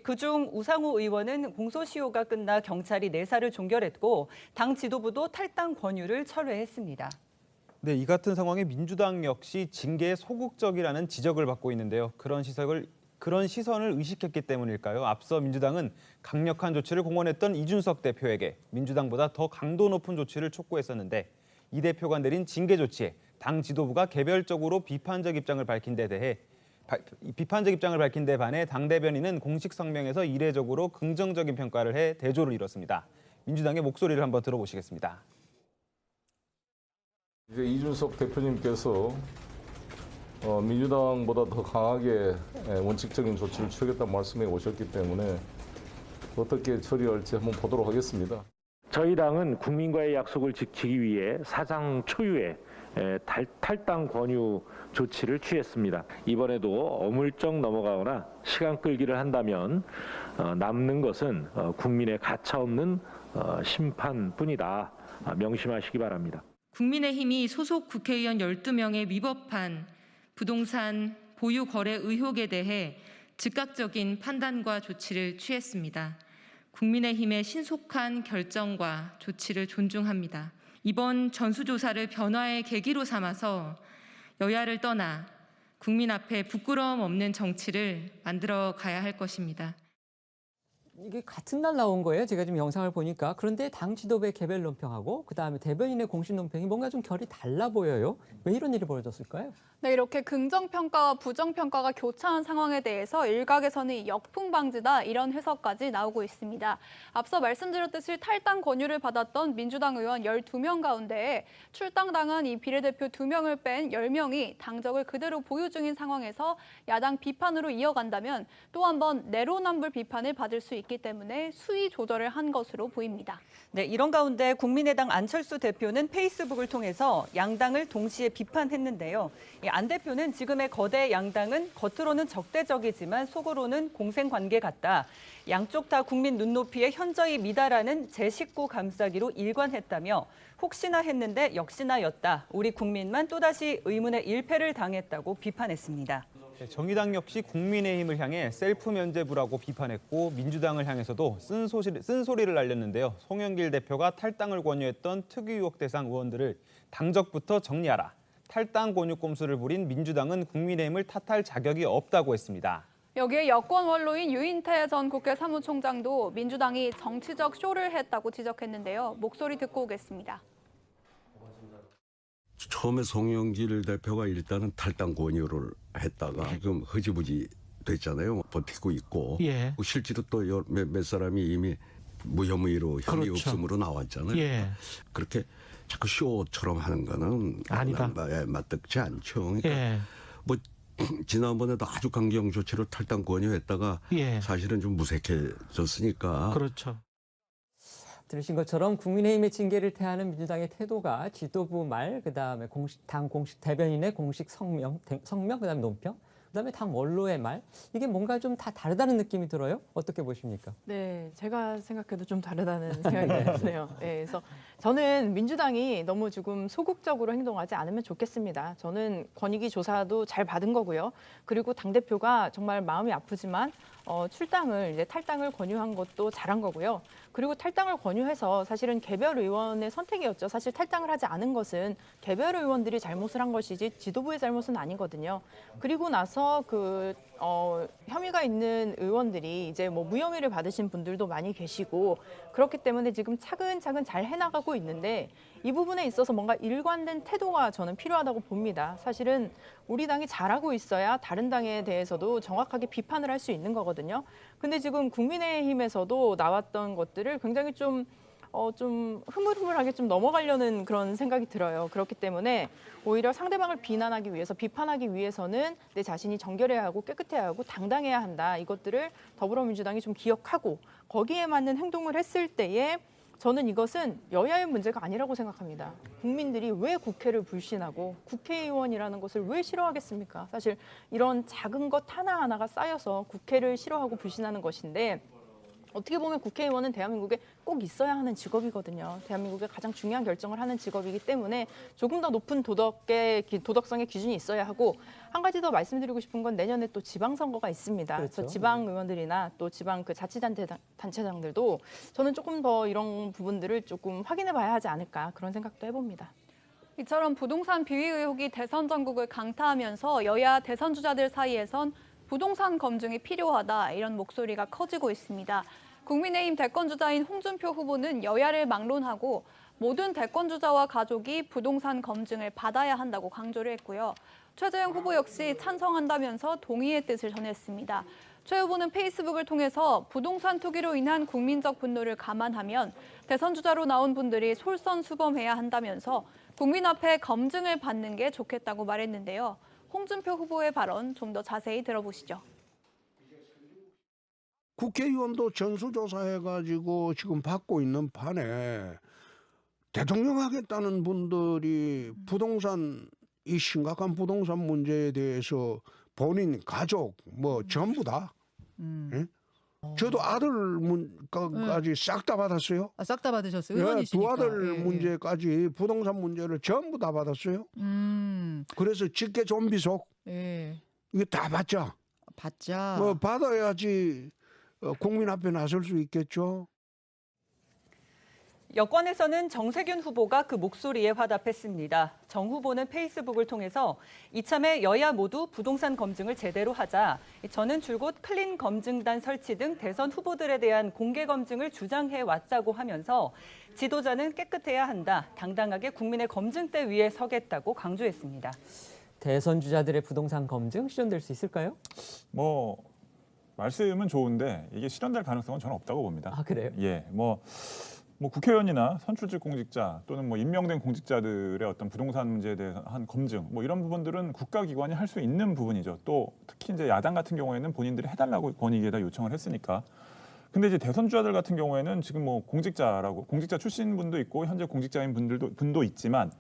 그중 우상호 의원은 공소시효가 끝나 경찰이 내사를 종결했고 당 지도부도 탈당 권유를 철회했습니다. 네, 이 같은 상황에 민주당 역시 징계에 소극적이라는 지적을 받고 있는데요. 그런 시선을 의식했기 때문일까요? 앞서 민주당은 강력한 조치를 공언했던 이준석 대표에게 민주당보다 더 강도 높은 조치를 촉구했었는데 이 대표가 내린 징계 조치에 당 지도부가 개별적으로 비판적 입장을 밝힌 데 반해 당 대변인은 공식 성명에서 이례적으로 긍정적인 평가를 해 대조를 이뤘습니다. 민주당의 목소리를 한번 들어보시겠습니다. 이제 이준석 대표님께서 민주당보다 더 강하게 원칙적인 조치를 취하겠다는 말씀에 오셨기 때문에 어떻게 처리할지 한번 보도록 하겠습니다. 저희 당은 국민과의 약속을 지키기 위해 사상 초유의 탈당 권유 조치를 취했습니다. 이번에도 어물쩍 넘어가거나 시간 끌기를 한다면 남는 것은 국민의 가차없는 심판뿐이다. 명심하시기 바랍니다. 국민의힘이 소속 국회의원 12명의 위법한 부동산 보유 거래 의혹에 대해 즉각적인 판단과 조치를 취했습니다. 국민의힘의 신속한 결정과 조치를 존중합니다. 이번 전수조사를 변화의 계기로 삼아서 여야를 떠나 국민 앞에 부끄러움 없는 정치를 만들어 가야 할 것입니다. 이게 같은 날 나온 거예요. 제가 지금 영상을 보니까. 그런데 당 지도부의 개별 논평하고 그다음에 대변인의 공식 논평이 뭔가 좀 결이 달라 보여요. 왜 이런 일이 벌어졌을까요? 네, 이렇게 긍정평가와 부정평가가 교차한 상황에 대해서 일각에서는 역풍 방지다 이런 해석까지 나오고 있습니다. 앞서 말씀드렸듯이 탈당 권유를 받았던 민주당 의원 12명 가운데 출당당한 이 비례대표 2명을 뺀 10명이 당적을 그대로 보유 중인 상황에서 야당 비판으로 이어간다면 또 한 번 내로남불 비판을 받을 수 있기 때문에 수위 조절을 한 것으로 보입니다. 네, 이런 가운데 국민의당 안철수 대표는 페이스북을 통해서 양당을 동시에 비판했는데요. 안 대표는 지금의 거대 양당은 겉으로는 적대적이지만 속으로는 공생관계 같다. 양쪽 다 국민 눈높이에 현저히 미달하는 제 식구 감싸기로 일관했다며 혹시나 했는데 역시나였다. 우리 국민만 또다시 의문의 일패를 당했다고 비판했습니다. 정의당 역시 국민의힘을 향해 셀프 면죄부라고 비판했고 민주당을 향해서도 쓴소리를 날렸는데요. 송영길 대표가 탈당을 권유했던 특위 의혹 대상 의원들을 당적부터 정리하라. 탈당 권유 꼼수를 부린 민주당은 국민의힘을 탓할 자격이 없다고 했습니다. 여기에 여권 원로인 유인태 전 국회 사무총장도 민주당이 정치적 쇼를 했다고 지적했는데요. 목소리 듣고 오겠습니다. 처음에 송영길 대표가 일단은 탈당 권유를 했다가 지금 흐지부지 됐잖아요. 버티고 있고 예. 실제로 또 몇 사람이 이미 무혐의로 혐의 그렇죠. 없음으로 나왔잖아요. 예. 그렇게 자꾸 쇼처럼 하는 거는 아니다. 맞득지 않죠. 그러니까 예. 뭐 지난번에도 아주 강경 조치를 탈당 권유했다가 예. 사실은 좀 무색해졌으니까. 그렇죠. 들으신 것처럼 국민의힘의 징계를 태하는 민주당의 태도가 지도부 말, 그다음에 당 공식 대변인의 공식 성명, 그다음에 논평, 그다음에 당 원로의 말, 이게 뭔가 좀 다 다르다는 느낌이 들어요. 어떻게 보십니까? 네, 제가 생각해도 좀 다르다는 생각이 드네요. 네, 그래서 저는 민주당이 너무 지금 소극적으로 행동하지 않으면 좋겠습니다. 저는 권익위 조사도 잘 받은 거고요. 그리고 당대표가 정말 마음이 아프지만 출당을 이제 탈당을 권유한 것도 잘한 거고요. 그리고 탈당을 권유해서 사실은 개별 의원의 선택이었죠. 사실 탈당을 하지 않은 것은 개별 의원들이 잘못을 한 것이지 지도부의 잘못은 아니거든요. 그리고 나서 혐의가 있는 의원들이 이제 뭐 무혐의를 받으신 분들도 많이 계시고 그렇기 때문에 지금 차근차근 잘 해나가고 있는데 이 부분에 있어서 뭔가 일관된 태도가 저는 필요하다고 봅니다. 사실은 우리 당이 잘하고 있어야 다른 당에 대해서도 정확하게 비판을 할 수 있는 거거든요. 근데 지금 국민의힘에서도 나왔던 것들을 굉장히 좀 흐물흐물하게 좀 넘어가려는 그런 생각이 들어요. 그렇기 때문에 오히려 상대방을 비난하기 위해서, 비판하기 위해서는 내 자신이 정결해야 하고 깨끗해야 하고 당당해야 한다. 이것들을 더불어민주당이 좀 기억하고 거기에 맞는 행동을 했을 때에 저는 이것은 여야의 문제가 아니라고 생각합니다. 국민들이 왜 국회를 불신하고 국회의원이라는 것을 왜 싫어하겠습니까? 사실 이런 작은 것 하나하나가 쌓여서 국회를 싫어하고 불신하는 것인데 어떻게 보면 국회의원은 대한민국에 꼭 있어야 하는 직업이거든요. 대한민국의 가장 중요한 결정을 하는 직업이기 때문에 조금 더 높은 도덕성의 기준이 있어야 하고 한 가지 더 말씀드리고 싶은 건 내년에 또 지방선거가 있습니다. 그렇죠. 그래서 지방 의원들이나 또 지방 그 자치단체장들도 저는 조금 더 이런 부분들을 조금 확인해봐야 하지 않을까 그런 생각도 해봅니다. 이처럼 부동산 비위 의혹이 대선 전국을 강타하면서 여야 대선 주자들 사이에선 부동산 검증이 필요하다 이런 목소리가 커지고 있습니다. 국민의힘 대권주자인 홍준표 후보는 여야를 막론하고 모든 대권주자와 가족이 부동산 검증을 받아야 한다고 강조를 했고요. 최재형 후보 역시 찬성한다면서 동의의 뜻을 전했습니다. 최 후보는 페이스북을 통해서 부동산 투기로 인한 국민적 분노를 감안하면 대선 주자로 나온 분들이 솔선수범해야 한다면서 국민 앞에 검증을 받는 게 좋겠다고 말했는데요. 홍준표 후보의 발언 좀 더 자세히 들어보시죠. 국회의원도 전수조사해가지고 지금 받고 있는 판에 대통령 하겠다는 분들이 부동산, 이 심각한 부동산 문제에 대해서 본인, 가족, 뭐 전부 다. 예? 저도 아들까지 싹 다 받았어요. 아, 싹 다 받으셨어요? 예, 의원이시니까. 두 아들 문제까지 부동산 문제를 전부 다 받았어요. 그래서 직계 좀비속 이거 다 받자. 받자. 뭐 받아야지 국민 앞에 나설 수 있겠죠. 여권에서는 정세균 후보가 그 목소리에 화답했습니다. 정 후보는 페이스북을 통해서 이참에 여야 모두 부동산 검증을 제대로 하자. 저는 줄곧 클린 검증단 설치 등 대선 후보들에 대한 공개 검증을 주장해 왔다고 하면서 지도자는 깨끗해야 한다. 당당하게 국민의 검증대 위에 서겠다고 강조했습니다. 대선 주자들의 부동산 검증 실현될 수 있을까요? 뭐 말씀은 좋은데 이게 실현될 가능성은 저는 없다고 봅니다. 아, 그래요? 예, 뭐 국회의원이나 선출직 공직자 또는 뭐 임명된 공직자들의 어떤 부동산 문제에 대한 검증 뭐 이런 부분들은 국가기관이 할 수 있는 부분이죠. 또 특히 이제 야당 같은 경우에는 본인들이 해달라고 권익위에다 요청을 했으니까. 근데 이제 대선 주자들 같은 경우에는 지금 뭐 공직자 출신 분도 있고 현재 공직자인 분도 있지만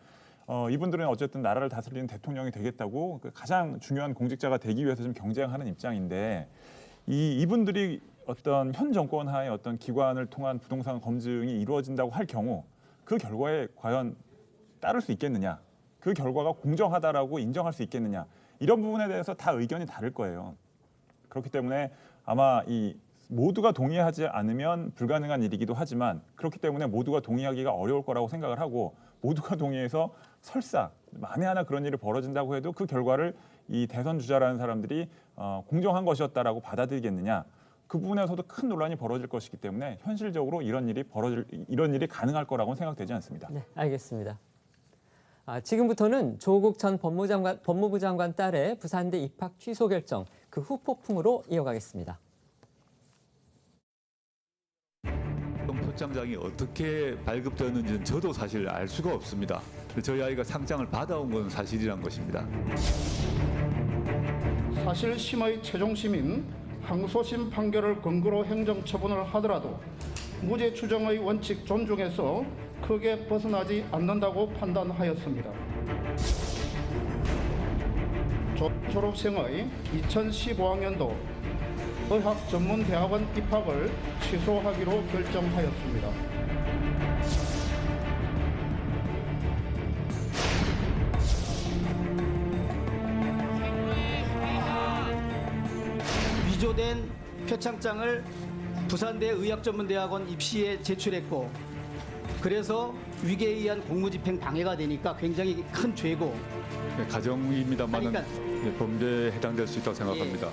이분들은 어쨌든 나라를 다스리는 대통령이 되겠다고 가장 중요한 공직자가 되기 위해서 좀 경쟁하는 입장인데 이분들이 어떤 현 정권 하에 어떤 기관을 통한 부동산 검증이 이루어진다고 할 경우 그 결과에 과연 따를 수 있겠느냐, 그 결과가 공정하다라고 인정할 수 있겠느냐 이런 부분에 대해서 다 의견이 다를 거예요. 그렇기 때문에 아마 이 모두가 동의하지 않으면 불가능한 일이기도 하지만 그렇기 때문에 모두가 동의하기가 어려울 거라고 생각을 하고 모두가 동의해서 설사 만에 하나 그런 일이 벌어진다고 해도 그 결과를 이 대선 주자라는 사람들이 공정한 것이었다라고 받아들이겠느냐. 그 부분에서도 큰 논란이 벌어질 것이기 때문에 현실적으로 이런 일이 가능할 거라고는 생각되지 않습니다. 네, 알겠습니다. 지금부터는 조국 전 법무부 장관 딸의 부산대 입학 취소 결정, 그 후폭풍으로 이어가겠습니다. 표창장이 어떻게 발급되었는지는 저도 사실 알 수가 없습니다. 저희 아이가 상장을 받아온 건 사실이란 것입니다. 사실 심의 최종 심인 항소심 판결을 근거로 행정처분을 하더라도 무죄 추정의 원칙 존중에서 크게 벗어나지 않는다고 판단하였습니다. 졸업생의 2015학년도 의학전문대학원 입학을 취소하기로 결정하였습니다. 위조된 표창장을 부산대 의학전문대학원 입시에 제출했고 그래서 위계에 의한 공무집행 방해가 되니까 굉장히 큰 죄고 가정입니다만은 범죄에 해당될 수 있다고 생각합니다.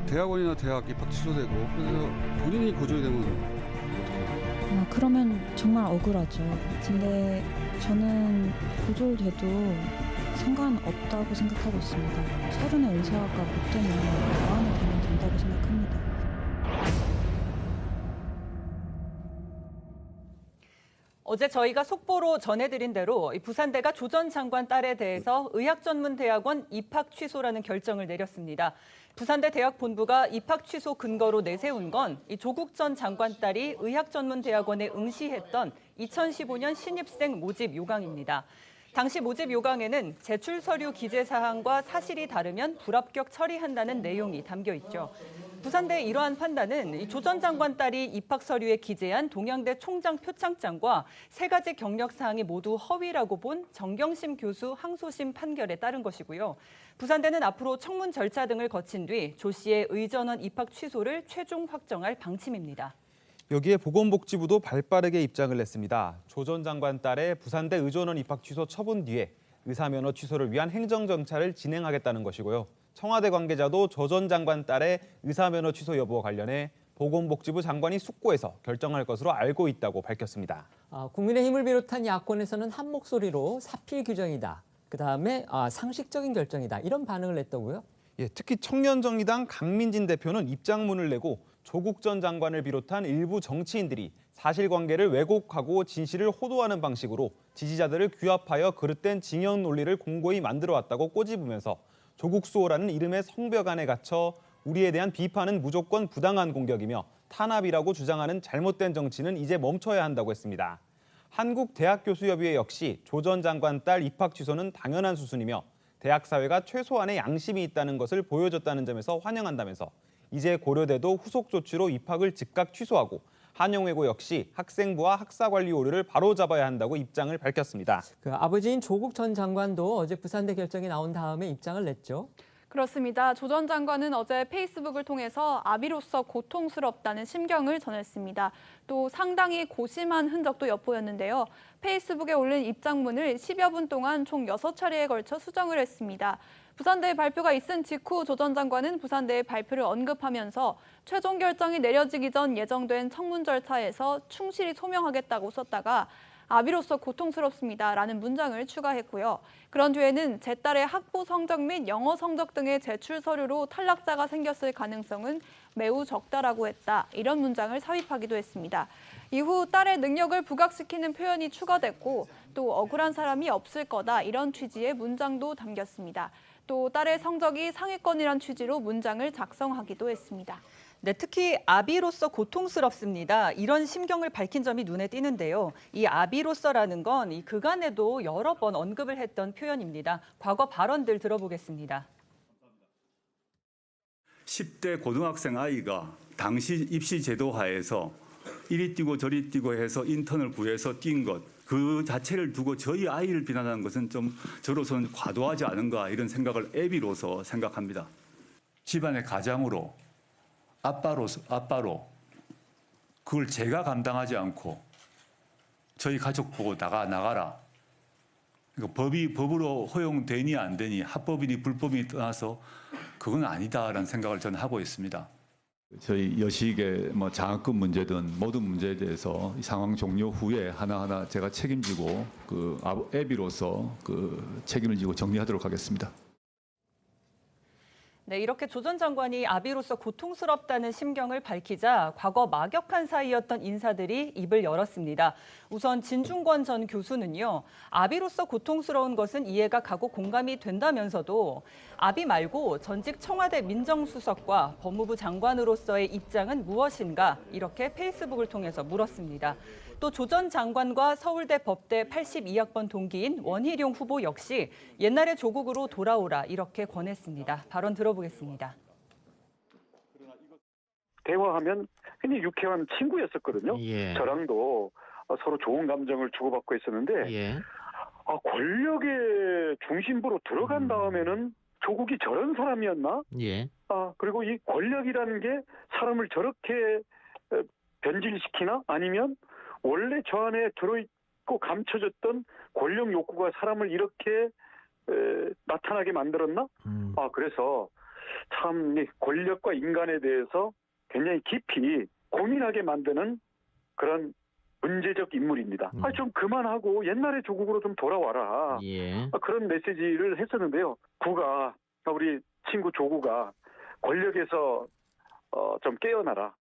대학원이나 대학 입학 취소되고 그래서 본인이 고졸이 되면 그러면 정말 억울하죠. 근데 저는 고졸돼도 상관없다고 생각하고 있습니다. 30의 의사가 못 되면 마음에 되면 된다고 생각합니다. 어제 저희가 속보로 전해드린 대로 이 부산대가 조 전 장관 딸에 대해서 의학전문대학원 입학 취소라는 결정을 내렸습니다. 부산대 대학본부가 입학 취소 근거로 내세운 건 이 조국 전 장관 딸이 의학전문대학원에 응시했던 2015년 신입생 모집 요강입니다. 당시 모집 요강에는 제출 서류 기재 사항과 사실이 다르면 불합격 처리한다는 내용이 담겨 있죠. 부산대의 이러한 판단은 조 전 장관 딸이 입학 서류에 기재한 동양대 총장 표창장과 세 가지 경력 사항이 모두 허위라고 본 정경심 교수 항소심 판결에 따른 것이고요. 부산대는 앞으로 청문 절차 등을 거친 뒤 조 씨의 의전원 입학 취소를 최종 확정할 방침입니다. 여기에 보건복지부도 발빠르게 입장을 냈습니다. 조 전 장관 딸의 부산대 의전원 입학 취소 처분 뒤에 의사면허 취소를 위한 행정정차를 진행하겠다는 것이고요. 청와대 관계자도 조 전 장관 딸의 의사면허 취소 여부와 관련해 보건복지부 장관이 숙고해서 결정할 것으로 알고 있다고 밝혔습니다. 국민의힘을 비롯한 야권에서는 한 목소리로 사필 규정이다. 그다음에 상식적인 결정이다. 이런 반응을 냈다고요? 예, 특히 청년정의당 강민진 대표는 입장문을 내고 조국 전 장관을 비롯한 일부 정치인들이 사실관계를 왜곡하고 진실을 호도하는 방식으로 지지자들을 규합하여 그릇된 징역 논리를 공고히 만들어왔다고 꼬집으면서 조국 수호라는 이름의 성벽 안에 갇혀 우리에 대한 비판은 무조건 부당한 공격이며 탄압이라고 주장하는 잘못된 정치는 이제 멈춰야 한다고 했습니다. 한국대학교수협의회 역시 조 전 장관 딸 입학 취소는 당연한 수순이며 대학 사회가 최소한의 양심이 있다는 것을 보여줬다는 점에서 환영한다면서 이제 고려대도 후속 조치로 입학을 즉각 취소하고 한영외고 역시 학생부와 학사관리 오류를 바로잡아야 한다고 입장을 밝혔습니다. 아버지인 조국 전 장관도 어제 부산대 결정이 나온 다음에 입장을 냈죠. 그렇습니다. 조 전 장관은 어제 페이스북을 통해서 아비로서 고통스럽다는 심경을 전했습니다. 또 상당히 고심한 흔적도 엿보였는데요. 페이스북에 올린 입장문을 10여 분 동안 총 6차례에 걸쳐 수정을 했습니다. 부산대의 발표가 있은 직후 조 전 장관은 부산대의 발표를 언급하면서 최종 결정이 내려지기 전 예정된 청문 절차에서 충실히 소명하겠다고 썼다가 아비로서 고통스럽습니다라는 문장을 추가했고요. 그런 뒤에는 제 딸의 학부 성적 및 영어 성적 등의 제출 서류로 탈락자가 생겼을 가능성은 매우 적다라고 했다. 이런 문장을 삽입하기도 했습니다. 이후 딸의 능력을 부각시키는 표현이 추가됐고 또 억울한 사람이 없을 거다 이런 취지의 문장도 담겼습니다. 또 딸의 성적이 상위권이란 취지로 문장을 작성하기도 했습니다. 네, 특히 아비로서 고통스럽습니다. 이런 심경을 밝힌 점이 눈에 띄는데요. 이 아비로서라는 건 이 그간에도 여러 번 언급을 했던 표현입니다. 과거 발언들 들어보겠습니다. 10대 고등학생 아이가 당시 입시 제도 하에서 이리 뛰고 저리 뛰고 해서 인턴을 구해서 뛴 것, 그 자체를 두고 저희 아이를 비난하는 것은 좀 저로서는 과도하지 않은가 이런 생각을 애비로서 생각합니다. 집안의 가장으로 아빠로 그걸 제가 감당하지 않고 저희 가족 보고 나가라. 그러니까 법으로 허용되니 안 되니 합법이니 불법이니 떠나서 그건 아니다라는 생각을 저는 하고 있습니다. 저희 여식의 장학금 문제든 모든 문제에 대해서 상황 종료 후에 하나하나 제가 책임지고 애비로서 책임을 지고 정리하도록 하겠습니다. 네, 이렇게 조 전 장관이 아비로서 고통스럽다는 심경을 밝히자 과거 막역한 사이였던 인사들이 입을 열었습니다. 우선 진중권 전 교수는요. 아비로서 고통스러운 것은 이해가 가고 공감이 된다면서도 아비 말고 전직 청와대 민정수석과 법무부 장관으로서의 입장은 무엇인가 이렇게 페이스북을 통해서 물었습니다. 또 조 전 장관과 서울대 법대 82학번 동기인 원희룡 후보 역시 옛날의 조국으로 돌아오라 이렇게 권했습니다. 발언 들어보겠습니다. 대화하면 굉장히 유쾌한 친구였었거든요. 예. 저랑도 서로 좋은 감정을 주고받고 있었는데 예. 권력의 중심부로 들어간 다음에는 조국이 저런 사람이었나? 예. 그리고 이 권력이라는 게 사람을 저렇게 변질시키나? 아니면 원래 저 안에 들어있고 감춰졌던 권력 욕구가 사람을 이렇게 나타나게 만들었나? 그래서 참 권력과 인간에 대해서 굉장히 깊이 고민하게 만드는 그런 문제적 인물입니다. 좀 그만하고 옛날의 조국으로 좀 돌아와라. 예. 그런 메시지를 했었는데요. 우리 친구 조국아 권력에서 좀 깨어나라.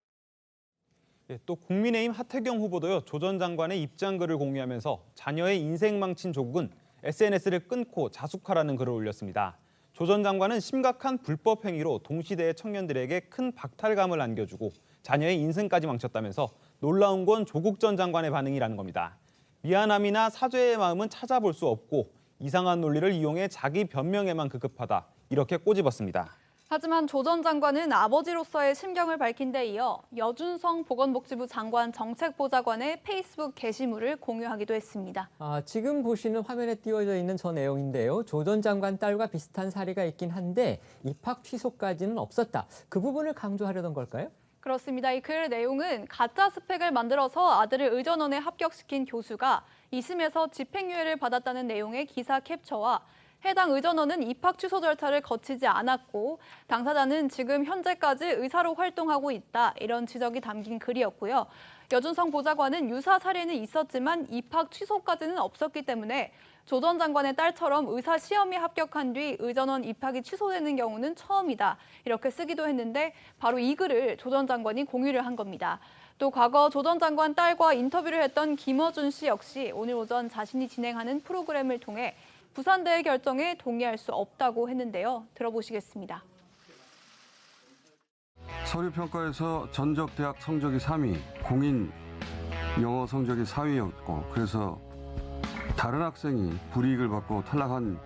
또 국민의힘 하태경 후보도요. 조 전 장관의 입장글을 공유하면서 자녀의 인생 망친 조국은 SNS를 끊고 자숙하라는 글을 올렸습니다. 조 전 장관은 심각한 불법 행위로 동시대의 청년들에게 큰 박탈감을 안겨주고 자녀의 인생까지 망쳤다면서 놀라운 건 조국 전 장관의 반응이라는 겁니다. 미안함이나 사죄의 마음은 찾아볼 수 없고 이상한 논리를 이용해 자기 변명에만 급급하다. 이렇게 꼬집었습니다. 하지만 조 전 장관은 아버지로서의 심경을 밝힌 데 이어 여준성 보건복지부 장관 정책보좌관의 페이스북 게시물을 공유하기도 했습니다. 지금 보시는 화면에 띄워져 있는 저 내용인데요. 조 전 장관 딸과 비슷한 사례가 있긴 한데 입학 취소까지는 없었다. 그 부분을 강조하려던 걸까요? 그렇습니다. 이 글 내용은 가짜 스펙을 만들어서 아들을 의전원에 합격시킨 교수가 2심에서 집행유예를 받았다는 내용의 기사 캡처와 해당 의전원은 입학 취소 절차를 거치지 않았고 당사자는 지금 현재까지 의사로 활동하고 있다. 이런 지적이 담긴 글이었고요. 여준성 보좌관은 유사 사례는 있었지만 입학 취소까지는 없었기 때문에 조 전 장관의 딸처럼 의사 시험에 합격한 뒤 의전원 입학이 취소되는 경우는 처음이다. 이렇게 쓰기도 했는데 바로 이 글을 조 전 장관이 공유를 한 겁니다. 또 과거 조 전 장관 딸과 인터뷰를 했던 김어준 씨 역시 오늘 오전 자신이 진행하는 프로그램을 통해 부산대의 결정에 동의할 수 없다고 했는데요. 들어보시겠습니다. 서류평가에서 전적대학 성적이 3위, 공인 영어 성적이 4위였고 그래서 다른 학생이 불이익을 받고 탈락한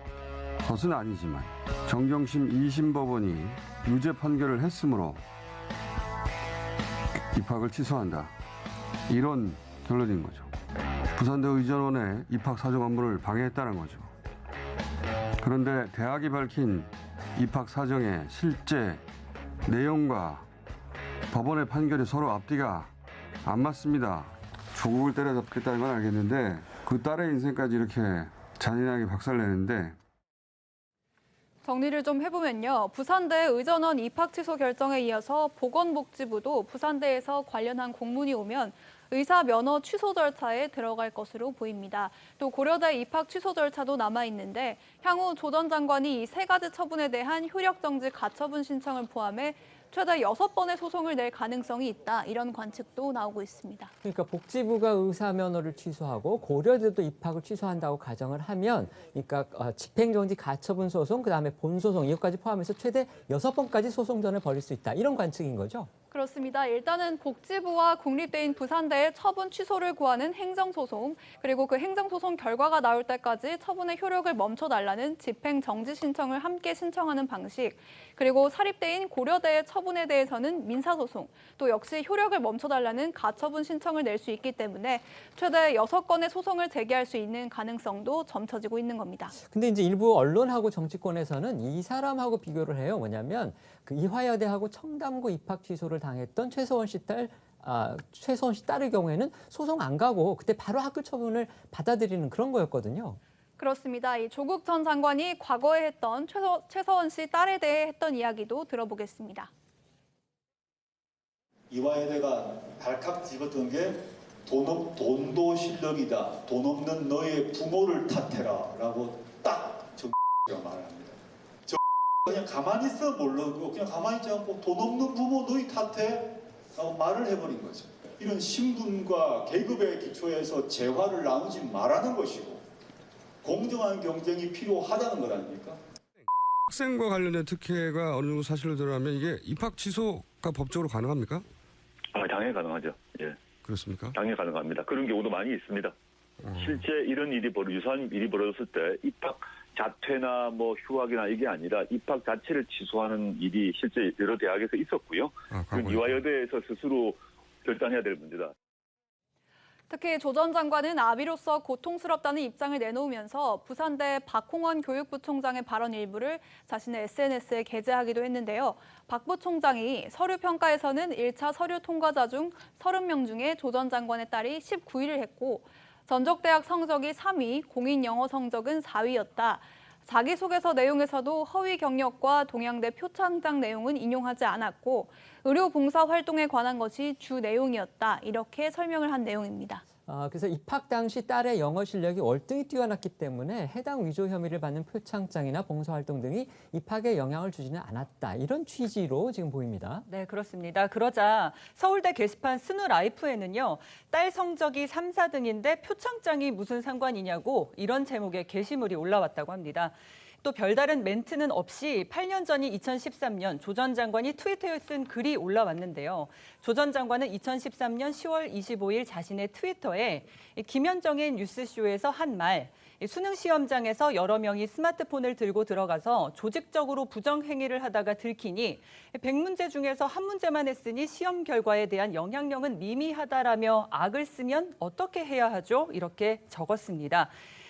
것은 아니지만 정경심 2심 법원이 유죄 판결을 했으므로 입학을 취소한다. 이런 결론인 거죠. 부산대 의전원의 입학 사정 업무를 방해했다는 거죠. 그런데 대학이 밝힌 입학 사정의 실제 내용과 법원의 판결이 서로 앞뒤가 안 맞습니다. 조국을 때려잡겠다는 건 알겠는데 그 딸의 인생까지 이렇게 잔인하게 박살내는데 정리를 좀 해보면요. 부산대 의전원 입학 취소 결정에 이어서 보건복지부도 부산대에서 관련한 공문이 오면 의사 면허 취소 절차에 들어갈 것으로 보입니다. 또 고려대 입학 취소 절차도 남아있는데 향후 조 전 장관이 이 세 가지 처분에 대한 효력정지 가처분 신청을 포함해 최대 6번의 소송을 낼 가능성이 있다. 이런 관측도 나오고 있습니다. 그러니까 복지부가 의사 면허를 취소하고 고려대도 입학을 취소한다고 가정을 하면 그러니까 집행정지 가처분 소송, 그다음에 본소송 이것까지 포함해서 최대 6번까지 소송전을 벌일 수 있다. 이런 관측인 거죠? 그렇습니다. 일단은 복지부와 국립대인 부산대의 처분 취소를 구하는 행정소송, 그리고 그 행정소송 결과가 나올 때까지 처분의 효력을 멈춰달라는 집행정지 신청을 함께 신청하는 방식, 그리고 사립대인 고려대의 처분에 대해서는 민사소송, 또 역시 효력을 멈춰달라는 가처분 신청을 낼 수 있기 때문에 최대 6건의 소송을 제기할 수 있는 가능성도 점쳐지고 있는 겁니다. 근데 이제 일부 언론하고 정치권에서는 이 사람하고 비교를 해요. 뭐냐면 그 이화여대하고 청담고 입학 취소를 당했던 최서원 씨 딸의 경우에는 소송 안 가고 그때 바로 학교 처분을 받아들이는 그런 거였거든요. 그렇습니다. 이 조국 전 장관이 과거에 했던 최서원 씨 딸에 대해 했던 이야기도 들어보겠습니다. 이화여대가 발칵 집었던 게 돈도 실력이다. 돈 없는 너의 부모를 탓해라 라고 딱 정가 말합니다. 그냥 가만히 있어 모르고 그냥 가만히 있지 않고 돈 없는 부모 너희 탓해 라고 말을 해버린 거죠. 이런 신분과 계급의 기초에서 재화를 나누지 말라는 것이고 공정한 경쟁이 필요하다는 것 아닙니까? 학생과 관련된 특혜가 어느 정도 사실로 드러나면 이게 입학 취소가 법적으로 가능합니까? 당연히 가능하죠. 예. 그렇습니까? 당연히 가능합니다. 그런 경우도 많이 있습니다. 실제 이런 일이 유사한 일이 벌어졌을 때 입학 자퇴나 뭐 휴학이나 이게 아니라 입학 자체를 취소하는 일이 실제 여러 대학에서 있었고요. 그건 이화여대에서 스스로 결단해야 될 문제다. 특히 조 전 장관은 아비로서 고통스럽다는 입장을 내놓으면서 부산대 박홍원 교육부총장의 발언 일부를 자신의 SNS에 게재하기도 했는데요. 박 부총장이 서류평가에서는 1차 서류 통과자 중 30명 중에 조 전 장관의 딸이 19위를 했고 전적대학 성적이 3위, 공인 영어 성적은 4위였다. 자기소개서 내용에서도 허위 경력과 동양대 표창장 내용은 인용하지 않았고 의료 봉사 활동에 관한 것이 주 내용이었다. 이렇게 설명을 한 내용입니다. 그래서 입학 당시 딸의 영어 실력이 월등히 뛰어났기 때문에 해당 위조 혐의를 받는 표창장이나 봉사활동 등이 입학에 영향을 주지는 않았다. 이런 취지로 지금 보입니다. 네, 그렇습니다. 그러자 서울대 게시판 스누라이프에는요. 딸 성적이 3, 4등인데 표창장이 무슨 상관이냐고 이런 제목의 게시물이 올라왔다고 합니다. 또 별다른 멘트는 없이 8년 전인 2013년 조 전 장관이 트위터에 쓴 글이 올라왔는데요. 조 전 장관은 2013년 10월 25일 자신의 트위터에 김현정의 뉴스쇼에서 한 말, 수능 시험장에서 여러 명이 스마트폰을 들고 들어가서 조직적으로 부정행위를 하다가 들키니 100문제 중에서 한 문제만 했으니 시험 결과에 대한 영향력은 미미하다라며 악을 쓰면 어떻게 해야 하죠? 이렇게 적었습니다.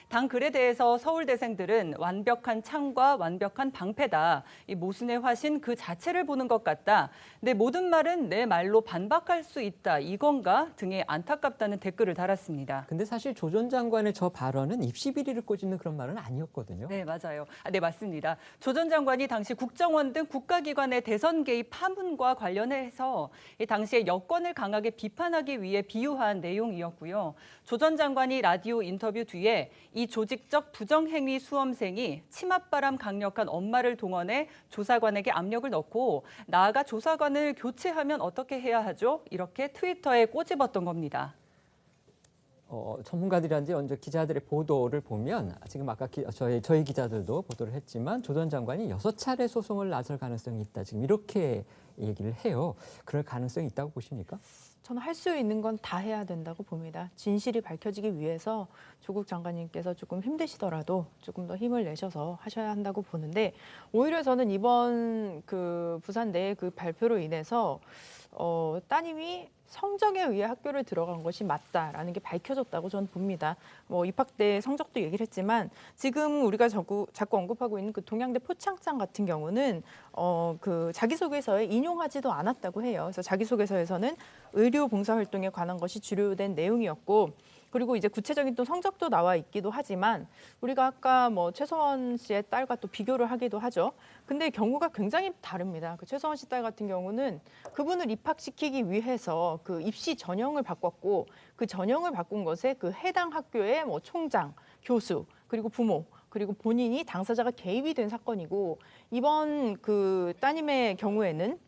당 글에 대해서 서울대생들은 완벽한 창과 완벽한 방패다. 이 모순의 화신 그 자체를 보는 것 같다. 내 모든 말은 내 말로 반박할 수 있다. 이건가? 등의 안타깝다는 댓글을 달았습니다. 근데 사실 조 전 장관의 저 발언은 입시 비리를 꼬집는 그런 말은 아니었거든요. 네, 맞아요. 네, 맞습니다. 조 전 장관이 당시 국정원 등 국가기관의 대선 개입 파문과 관련해서 당시에 여권을 강하게 비판하기 위해 비유한 내용이었고요. 조 전 장관이 라디오 인터뷰 뒤에 이 조직적 부정행위 수험생이 치맛바람 강력한 엄마를 동원해 조사관에게 압력을 넣고 나아가 조사관을 교체하면 어떻게 해야 하죠? 이렇게 트위터에 꼬집었던 겁니다. 전문가들이란지 언제 기자들의 보도를 보면 지금 아까 저희 기자들도 보도를 했지만 조 전 장관이 6차례 소송을 나설 가능성이 있다. 지금 이렇게 얘기를 해요. 그럴 가능성이 있다고 보십니까? 저는 할 수 있는 건 다 해야 된다고 봅니다. 진실이 밝혀지기 위해서 조국 장관님께서 조금 힘드시더라도 조금 더 힘을 내셔서 하셔야 한다고 보는데 오히려 저는 이번 그 부산대 그 발표로 인해서 따님이 성적에 의해 학교를 들어간 것이 맞다라는 게 밝혀졌다고 저는 봅니다. 뭐 입학 때 성적도 얘기를 했지만 지금 우리가 자꾸 언급하고 있는 그 동양대 표창장 같은 경우는 그 자기소개서에 인용하지도 않았다고 해요. 그래서 자기소개서에서는 의료 봉사 활동에 관한 것이 주요된 내용이었고 그리고 이제 구체적인 또 성적도 나와 있기도 하지만 우리가 아까 뭐 최서원 씨의 딸과 또 비교를 하기도 하죠. 근데 경우가 굉장히 다릅니다. 그 최서원 씨 딸 같은 경우는 그분을 입학시키기 위해서 그 입시 전형을 바꿨고 그 전형을 바꾼 것에 그 해당 학교의 뭐 총장, 교수, 그리고 부모 그리고 본인이 당사자가 개입이 된 사건이고 이번 그 따님의 경우에는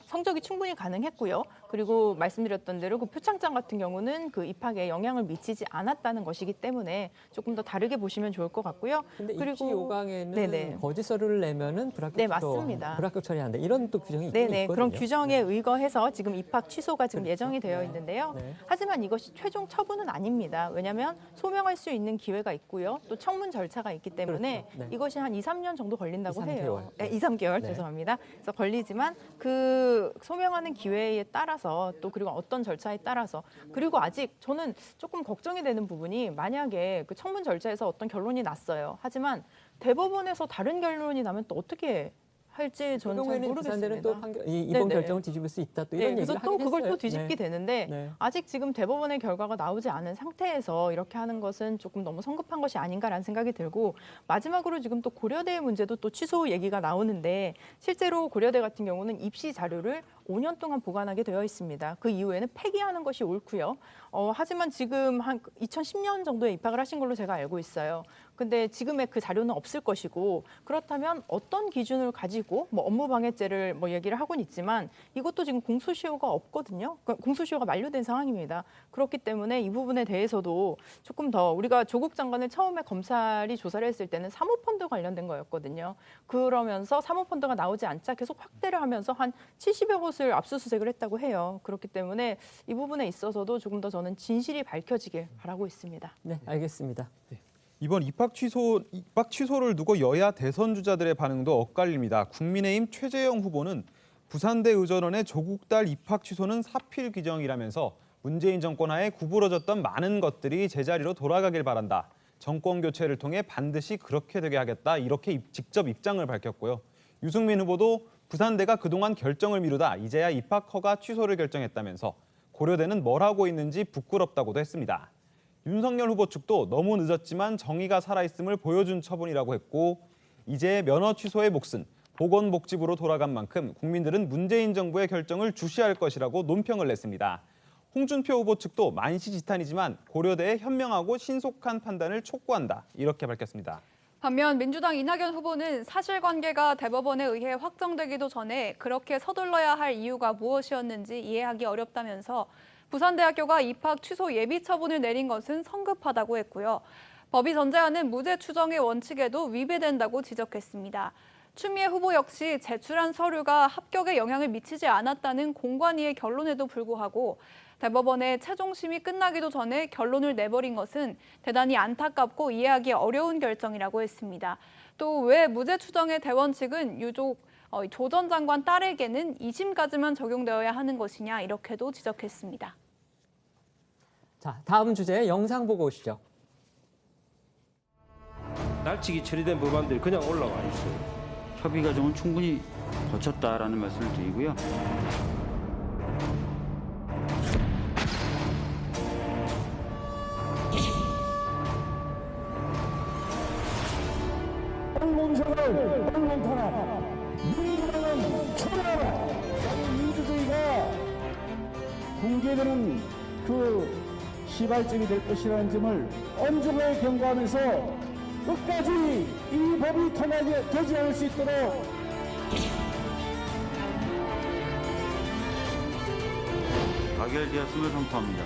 성적이 충분히 가능했고요. 그리고 말씀드렸던 대로 그 표창장 같은 경우는 그 입학에 영향을 미치지 않았다는 것이기 때문에 조금 더 다르게 보시면 좋을 것 같고요. 근데 그리고 입시 요강에는 네네. 거짓 서류를 내면은 불합격 네, 맞습니다. 불합격 처리한다. 이런 또 규정이 있거든요. 네네 그런 규정에 의거해서 지금 입학 취소가 지금 예정이 되어 있는데요. 네. 하지만 이것이 최종 처분은 아닙니다. 왜냐하면 소명할 수 있는 기회가 있고요. 또 청문 절차가 있기 때문에 그렇죠. 네. 이것이 한 2, 3년 정도 걸린다고 2, 3개월. 해요. 네, 2, 3개월 네. 죄송합니다. 그래서 걸리지만 그 소명하는 기회에 따라서 또 그리고 어떤 절차에 따라서 그리고 아직 저는 조금 걱정이 되는 부분이 만약에 그 청문 절차에서 어떤 결론이 났어요. 하지만 대법원에서 다른 결론이 나면 또 어떻게 할지 저는 잘 모르겠습니다. 부산대는 또 이번 네네. 결정을 뒤집을 수 있다. 또 이런 그래서 얘기를 또 하긴 그걸 했어요. 또 뒤집게 되는데 네. 아직 지금 대법원의 결과가 나오지 않은 상태에서 이렇게 하는 것은 조금 너무 성급한 것이 아닌가라는 생각이 들고 마지막으로 지금 또 고려대의 문제도 또 취소 얘기가 나오는데 실제로 고려대 같은 경우는 입시 자료를 5년 동안 보관하게 되어 있습니다. 그 이후에는 폐기하는 것이 옳고요. 하지만 지금 한 2010년 정도에 입학을 하신 걸로 제가 알고 있어요. 근데 지금의 그 자료는 없을 것이고 그렇다면 어떤 기준을 가지고 뭐 업무방해죄를 뭐 얘기를 하고는 있지만 이것도 지금 공소시효가 없거든요. 그러니까 공소시효가 만료된 상황입니다. 그렇기 때문에 이 부분에 대해서도 조금 더 우리가 조국 장관을 처음에 검찰이 조사를 했을 때는 사모펀드 관련된 거였거든요. 그러면서 사모펀드가 나오지 않자 계속 확대를 하면서 한 70여 곳을 압수수색을 했다고 해요. 그렇기 때문에 이 부분에 있어서도 조금 더 저는 진실이 밝혀지길 바라고 있습니다. 네, 알겠습니다. 이번 입학 취소를 두고 여야 대선 주자들의 반응도 엇갈립니다. 국민의힘 최재형 후보는 부산대 의전원의 조국 딸 입학 취소는 사필 규정이라면서 문재인 정권 하에 구부러졌던 많은 것들이 제자리로 돌아가길 바란다. 정권 교체를 통해 반드시 그렇게 되게 하겠다. 이렇게 직접 입장을 밝혔고요. 유승민 후보도 부산대가 그동안 결정을 미루다 이제야 입학 허가 취소를 결정했다면서 고려대는 뭘 하고 있는지 부끄럽다고도 했습니다. 윤석열 후보 측도 너무 늦었지만 정의가 살아있음을 보여준 처분이라고 했고 이제 면허 취소의 몫은 보건복지부로 돌아간 만큼 국민들은 문재인 정부의 결정을 주시할 것이라고 논평을 냈습니다. 홍준표 후보 측도 만시지탄이지만 고려대의 현명하고 신속한 판단을 촉구한다. 이렇게 밝혔습니다. 반면 민주당 이낙연 후보는 사실관계가 대법원에 의해 확정되기도 전에 그렇게 서둘러야 할 이유가 무엇이었는지 이해하기 어렵다면서 부산대학교가 입학 취소 예비 처분을 내린 것은 성급하다고 했고요. 법이 전제하는 무죄 추정의 원칙에도 위배된다고 지적했습니다. 추미애 후보 역시 제출한 서류가 합격에 영향을 미치지 않았다는 공관위의 결론에도 불구하고 대법원의 최종심이 끝나기도 전에 결론을 내버린 것은 대단히 안타깝고 이해하기 어려운 결정이라고 했습니다. 또 왜 무죄 추정의 대원칙은 유족 조 전 장관 딸에게는 2심까지만 적용되어야 하는 것이냐 이렇게도 지적했습니다. 자, 다음 주제 영상 보고 오시죠. 날치기 처리된 법안들이 그냥 올라와 있어요. 협의 과정은 충분히 거쳤다라는 말씀을 드리고요. 언론사를 언론 탄압, 민주당은 초래하라. 민주주의가 붕괴되는 그 시발점이 될 것이라는 점을 엄중하게 경고하면서 끝까지 이 법이 통과되지 않을 수 있도록 가결되었음을 선포합니다.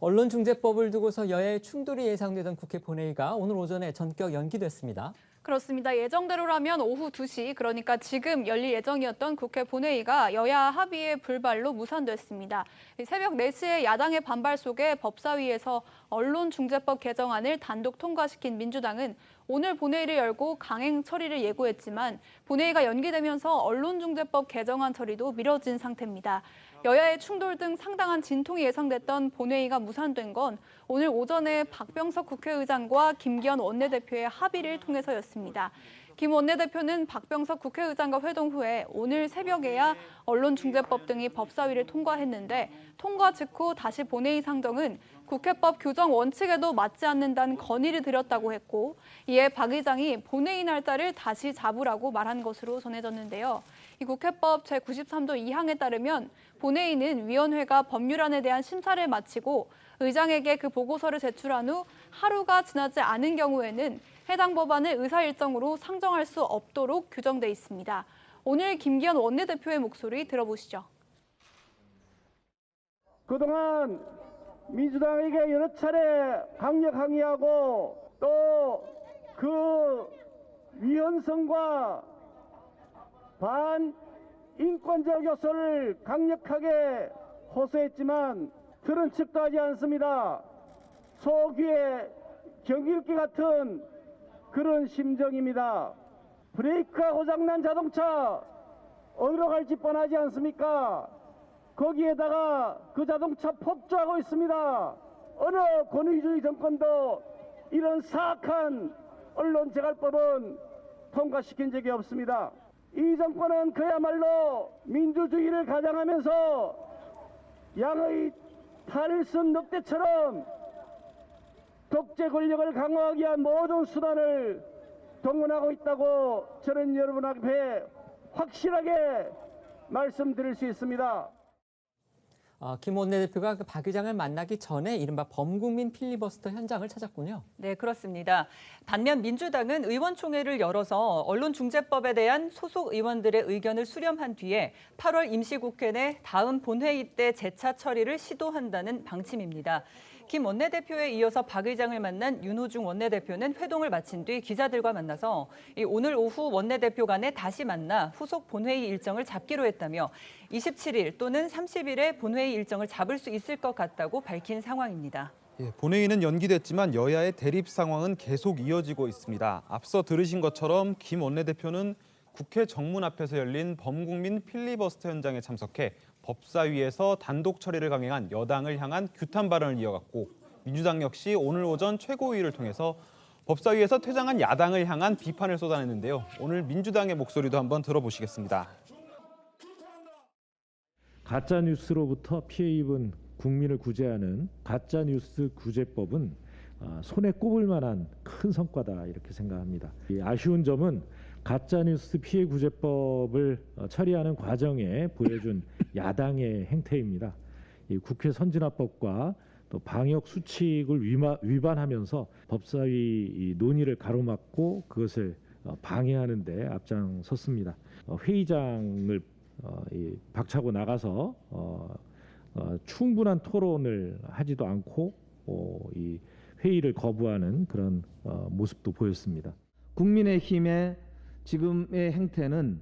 언론중재법을 두고서 여야의 충돌이 예상되던 국회 본회의가 오늘 오전에 전격 연기됐습니다. 그렇습니다. 예정대로라면 오후 2시, 그러니까 지금 열릴 예정이었던 국회 본회의가 여야 합의의 불발로 무산됐습니다. 새벽 4시에 야당의 반발 속에 법사위에서 언론중재법 개정안을 단독 통과시킨 민주당은 오늘 본회의를 열고 강행 처리를 예고했지만 본회의가 연기되면서 언론중재법 개정안 처리도 미뤄진 상태입니다. 여야의 충돌 등 상당한 진통이 예상됐던 본회의가 무산된 건 오늘 오전에 박병석 국회의장과 김기현 원내대표의 합의를 통해서였습니다. 김 원내대표는 박병석 국회의장과 회동 후에 오늘 새벽에야 언론중재법 등이 법사위를 통과했는데 통과 직후 다시 본회의 상정은 국회법 규정 원칙에도 맞지 않는다는 건의를 드렸다고 했고 이에 박 의장이 본회의 날짜를 다시 잡으라고 말한 것으로 전해졌는데요. 이 국회법 제93조 2항에 따르면 본회의는 위원회가 법률안에 대한 심사를 마치고 의장에게 그 보고서를 제출한 후 하루가 지나지 않은 경우에는 해당 법안을 의사 일정으로 상정할 수 없도록 규정돼 있습니다. 오늘 김기현 원내대표의 목소리 들어보시죠. 그동안 민주당에게 여러 차례 강력 항의하고 또 그 위헌성과 반인권적 요소를 강력하게 호소했지만 들은 척도 하지 않습니다. 소귀에 경기일기 같은 그런 심정입니다. 브레이크가 고장난 자동차 어디로 갈지 뻔하지 않습니까? 거기에다가 그 자동차 폭주하고 있습니다. 어느 권위주의 정권도 이런 사악한 언론재갈법은 통과시킨 적이 없습니다. 이 정권은 그야말로 민주주의를 가장하면서 양의 탈을 쓴 늑대처럼 독재 권력을 강화하기 위한 모든 수단을 동원하고 있다고 저는 여러분 앞에 확실하게 말씀드릴 수 있습니다. 김 원내대표가 박 의장을 만나기 전에 이른바 범국민 필리버스터 현장을 찾았군요. 네, 그렇습니다. 반면 민주당은 의원총회를 열어서 언론중재법에 대한 소속 의원들의 의견을 수렴한 뒤에 8월 임시국회 내 다음 본회의 때 재차 처리를 시도한다는 방침입니다. 김 원내대표에 이어서 박 의장을 만난 윤호중 원내대표는 회동을 마친 뒤 기자들과 만나서 오늘 오후 원내대표 간에 다시 만나 후속 본회의 일정을 잡기로 했다며 27일 또는 30일에 본회의 일정을 잡을 수 있을 것 같다고 밝힌 상황입니다. 본회의는 연기됐지만 여야의 대립 상황은 계속 이어지고 있습니다. 앞서 들으신 것처럼 김 원내대표는 국회 정문 앞에서 열린 범국민 필리버스터 현장에 참석해 법사위에서 단독 처리를 강행한 여당을 향한 규탄 발언을 이어갔고 민주당 역시 오늘 오전 최고위를 통해서 법사위에서 퇴장한 야당을 향한 비판을 쏟아냈는데요. 오늘 민주당의 목소리도 한번 들어보시겠습니다. 가짜 뉴스로부터 피해 입은 국민을 구제하는 가짜 뉴스 구제법은 손에 꼽을 만한 큰 성과다 이렇게 생각합니다. 아쉬운 점은 가짜 뉴스 피해 구제법을 처리하는 과정에 보여준 야당의 행태입니다. 국회 선진화법과 또 방역 수칙을 위반하면서 법사위 논의를 가로막고 그것을 방해하는 데 앞장섰습니다. 회의장을 박차고 나가서 충분한 토론을 하지도 않고 이 회의를 거부하는 그런 모습도 보였습니다. 국민의힘의 지금의 행태는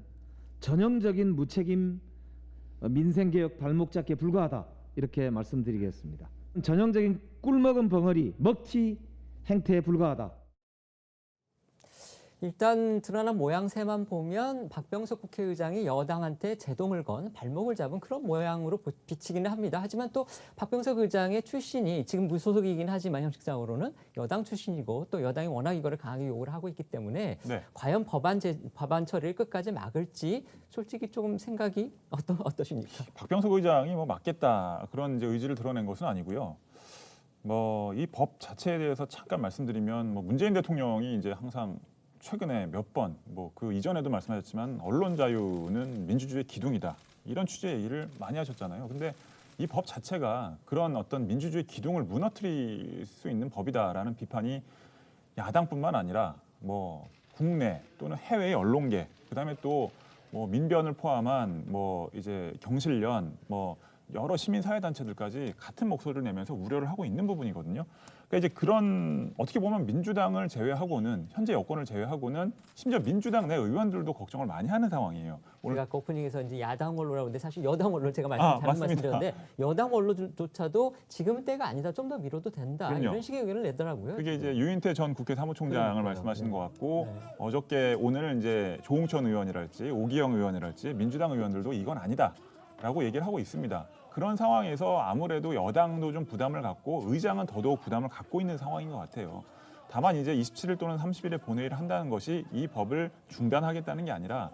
전형적인 무책임 민생개혁 발목잡기에 불과하다 이렇게 말씀드리겠습니다. 전형적인 꿀먹은 벙어리 먹튀 행태에 불과하다. 일단 드러난 모양새만 보면 박병석 국회의장이 여당한테 제동을 건 발목을 잡은 그런 모양으로 비치기는 합니다. 하지만 또 박병석 의장의 출신이 지금 무소속이긴 하지만 형식상으로는 여당 출신이고 또 여당이 워낙 이거를 강하게 요구를 하고 있기 때문에 네. 과연 법안 처리를 끝까지 막을지 솔직히 조금 생각이 어떠십니까? 박병석 의장이 뭐 막겠다 그런 이제 의지를 드러낸 것은 아니고요. 뭐 이 법 자체에 대해서 잠깐 말씀드리면 뭐 문재인 대통령이 이제 항상 최근에 몇 번 뭐 그 이전에도 말씀하셨지만 언론 자유는 민주주의의 기둥이다 이런 취지의 얘기를 많이 하셨잖아요. 근데 이 법 자체가 그런 어떤 민주주의 기둥을 무너뜨릴 수 있는 법이다라는 비판이 야당뿐만 아니라 뭐 국내 또는 해외의 언론계 그다음에 또 뭐 민변을 포함한 뭐 이제 경실련 뭐 여러 시민사회단체들까지 같은 목소리를 내면서 우려를 하고 있는 부분이거든요. 그러니까 이제 그런 어떻게 보면 민주당을 제외하고는 현재 여권을 제외하고는 심지어 민주당 내 의원들도 걱정을 많이 하는 상황이에요. 제가 아까 오프닝에서 이제 야당 언론이라고 했는데 사실 여당 언론 제가 맞습니다. 말씀드렸는데 여당 언론조차도 지금은 때가 아니다. 좀 더 미뤄도 된다. 그럼요. 이런 식의 의견을 내더라고요. 그게 이제 유인태 전 국회 사무총장을 말씀하시는 것 같고 어저께 오늘 이제 조홍천 의원이랄지 오기영 의원이랄지 민주당 의원들도 이건 아니다라고 얘기를 하고 있습니다. 그런 상황에서 아무래도 여당도 좀 부담을 갖고 의장은 더더욱 부담을 갖고 있는 상황인 것 같아요. 다만 이제 27일 또는 30일에 본회의를 한다는 것이 이 법을 중단하겠다는 게 아니라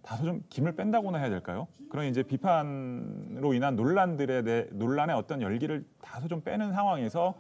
다소 좀 김을 뺀다고나 해야 될까요? 그런 이제 비판으로 인한 논란의 어떤 열기를 다소 좀 빼는 상황에서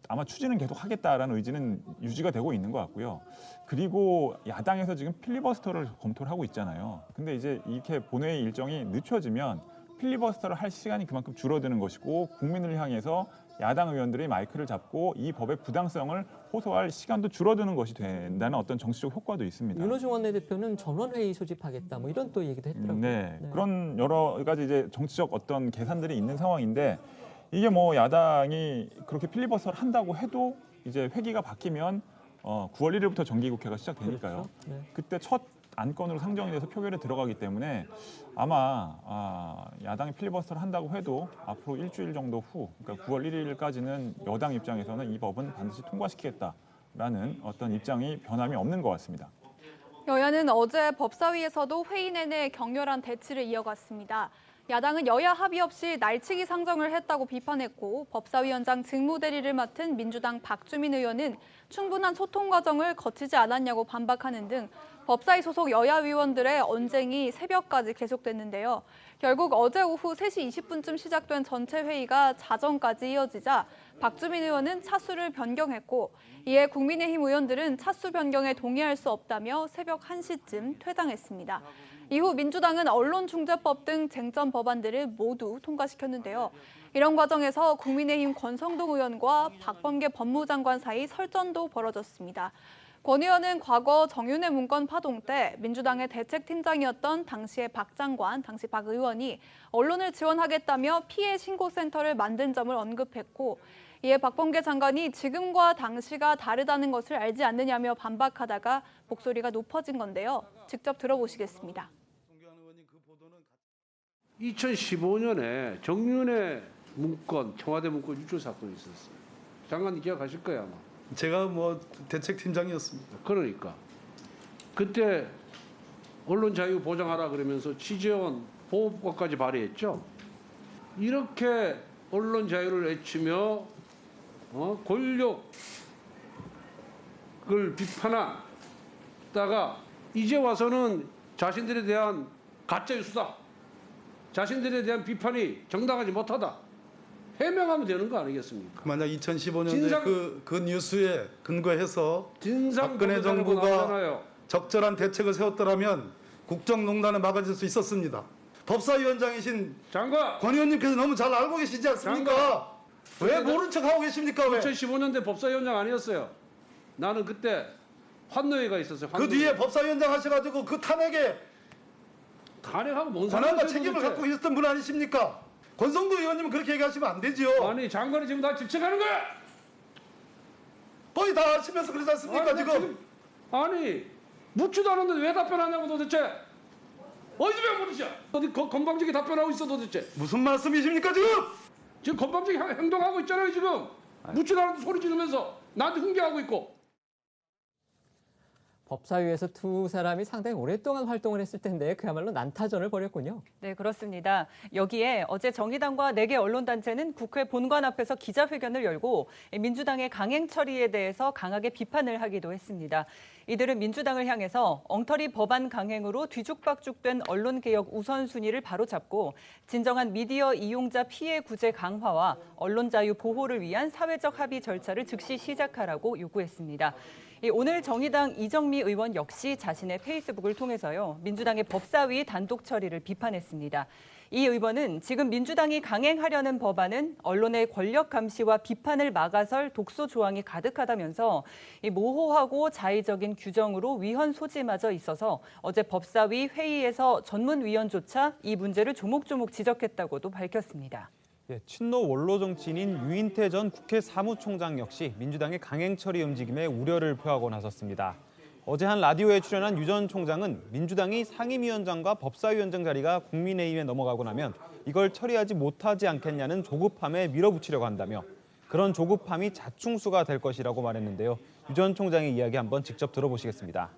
아마 추진은 계속 하겠다라는 의지는 유지가 되고 있는 것 같고요. 그리고 야당에서 지금 필리버스터를 검토를 하고 있잖아요. 근데 이제 이렇게 본회의 일정이 늦춰지면 필리버스터를 할 시간이 그만큼 줄어드는 것이고 국민을 향해서 야당 의원들이 마이크를 잡고 이 법의 부당성을 호소할 시간도 줄어드는 것이 된다는 어떤 정치적 효과도 있습니다. 윤호중 원내대표는 전원회의 소집하겠다 뭐 이런 또 얘기도 했더라고요. 네, 그런 여러 가지 이제 정치적 어떤 계산들이 있는 상황인데 이게 뭐 야당이 그렇게 필리버스터를 한다고 해도 이제 회기가 바뀌면 9월 1일부터 정기국회가 시작되니까요. 그렇죠. 네. 그때 첫 안건으로 상정이 돼서 표결에 들어가기 때문에 아마 야당이 필리버스터를 한다고 해도 앞으로 일주일 정도 후, 그러니까 9월 1일까지는 여당 입장에서는 이 법은 반드시 통과시키겠다라는 어떤 입장이 변함이 없는 것 같습니다. 여야는 어제 법사위에서도 회의 내내 격렬한 대치를 이어갔습니다. 야당은 여야 합의 없이 날치기 상정을 했다고 비판했고 법사위원장 직무대리를 맡은 민주당 박주민 의원은 충분한 소통 과정을 거치지 않았냐고 반박하는 등 법사위 소속 여야 위원들의 언쟁이 새벽까지 계속됐는데요. 결국 어제 오후 3시 20분쯤 시작된 전체 회의가 자정까지 이어지자 박주민 의원은 차수를 변경했고 이에 국민의힘 의원들은 차수 변경에 동의할 수 없다며 새벽 1시쯤 퇴장했습니다. 이후 민주당은 언론중재법 등 쟁점 법안들을 모두 통과시켰는데요. 이런 과정에서 국민의힘 권성동 의원과 박범계 법무장관 사이 설전도 벌어졌습니다. 권 의원은 과거 정윤회 문건 파동 때 민주당의 대책팀장이었던 당시의 박 장관, 당시 박 의원이 언론을 지원하겠다며 피해 신고센터를 만든 점을 언급했고 이에 박범계 장관이 지금과 당시가 다르다는 것을 알지 않느냐며 반박하다가 목소리가 높아진 건데요. 직접 들어보시겠습니다. 2015년에 정윤회 문건, 청와대 문건 유출 사건이 있었어요. 장관님 기억하실 거예요 아마. 제가 뭐 대책팀장이었습니다. 그러니까 그때 언론 자유 보장하라 그러면서 취재원 보호법까지 발의했죠. 이렇게 언론 자유를 외치며 권력 그걸 비판하다가 이제 와서는 자신들에 대한 가짜뉴스다. 자신들에 대한 비판이 정당하지 못하다. 해명하면 되는 거 아니겠습니까? 만약 2015년에 그 뉴스에 근거해서 박근혜 정부가 나오잖아요. 적절한 대책을 세웠더라면 국정농단을 막아줄 수 있었습니다. 법사위원장이신 장관 권 의원님께서 너무 잘 알고 계시지 않습니까? 왜 모른 척 하고 계십니까? 왜? 2015년대 법사위원장 아니었어요. 나는 그때 환노위가 있었어요. 그 뒤에 법사위원장 하셔가지고 그 탄핵하고 뭔 권한과 책임을 갖고 있었던 분 아니십니까? 권성도 의원님은 그렇게 얘기하시면 안 되지요. 아니 장관이 지금 다 집착하는 거야. 거의 다 아시면서 그러지 않습니까 지금? 아니 묻지도 않았는데 왜 답변하냐고 도대체. 어디서 배워보르시야. 어디 건방지게 답변하고 있어 도대체. 무슨 말씀이십니까 지금? 지금 건방지게 행동하고 있잖아요 지금. 묻지도 않았는데 소리 지르면서 나한테 훈계하고 있고. 법사위에서 두 사람이 상당히 오랫동안 활동을 했을 텐데 그야말로 난타전을 벌였군요. 네, 그렇습니다. 여기에 어제 정의당과 4개 언론단체는 국회 본관 앞에서 기자회견을 열고 민주당의 강행 처리에 대해서 강하게 비판을 하기도 했습니다. 이들은 민주당을 향해서 엉터리 법안 강행으로 뒤죽박죽된 언론개혁 우선순위를 바로잡고 진정한 미디어 이용자 피해 구제 강화와 언론 자유 보호를 위한 사회적 합의 절차를 즉시 시작하라고 요구했습니다. 오늘 정의당 이정미 의원 역시 자신의 페이스북을 통해서요, 민주당의 법사위 단독 처리를 비판했습니다. 이 의원은 지금 민주당이 강행하려는 법안은 언론의 권력 감시와 비판을 막아설 독소 조항이 가득하다면서 모호하고 자의적인 규정으로 위헌 소지마저 있어서 어제 법사위 회의에서 전문위원조차 이 문제를 조목조목 지적했다고도 밝혔습니다. 친노 원로 정치인인 유인태 전 국회 사무총장 역시 민주당의 강행 처리 움직임에 우려를 표하고 나섰습니다. 어제 한 라디오에 출연한 유 전 총장은 민주당이 상임위원장과 법사위원장 자리가 국민의힘에 넘어가고 나면 이걸 처리하지 못하지 않겠냐는 조급함에 밀어붙이려고 한다며 그런 조급함이 자충수가 될 것이라고 말했는데요. 유 전 총장의 이야기 한번 직접 들어보시겠습니다.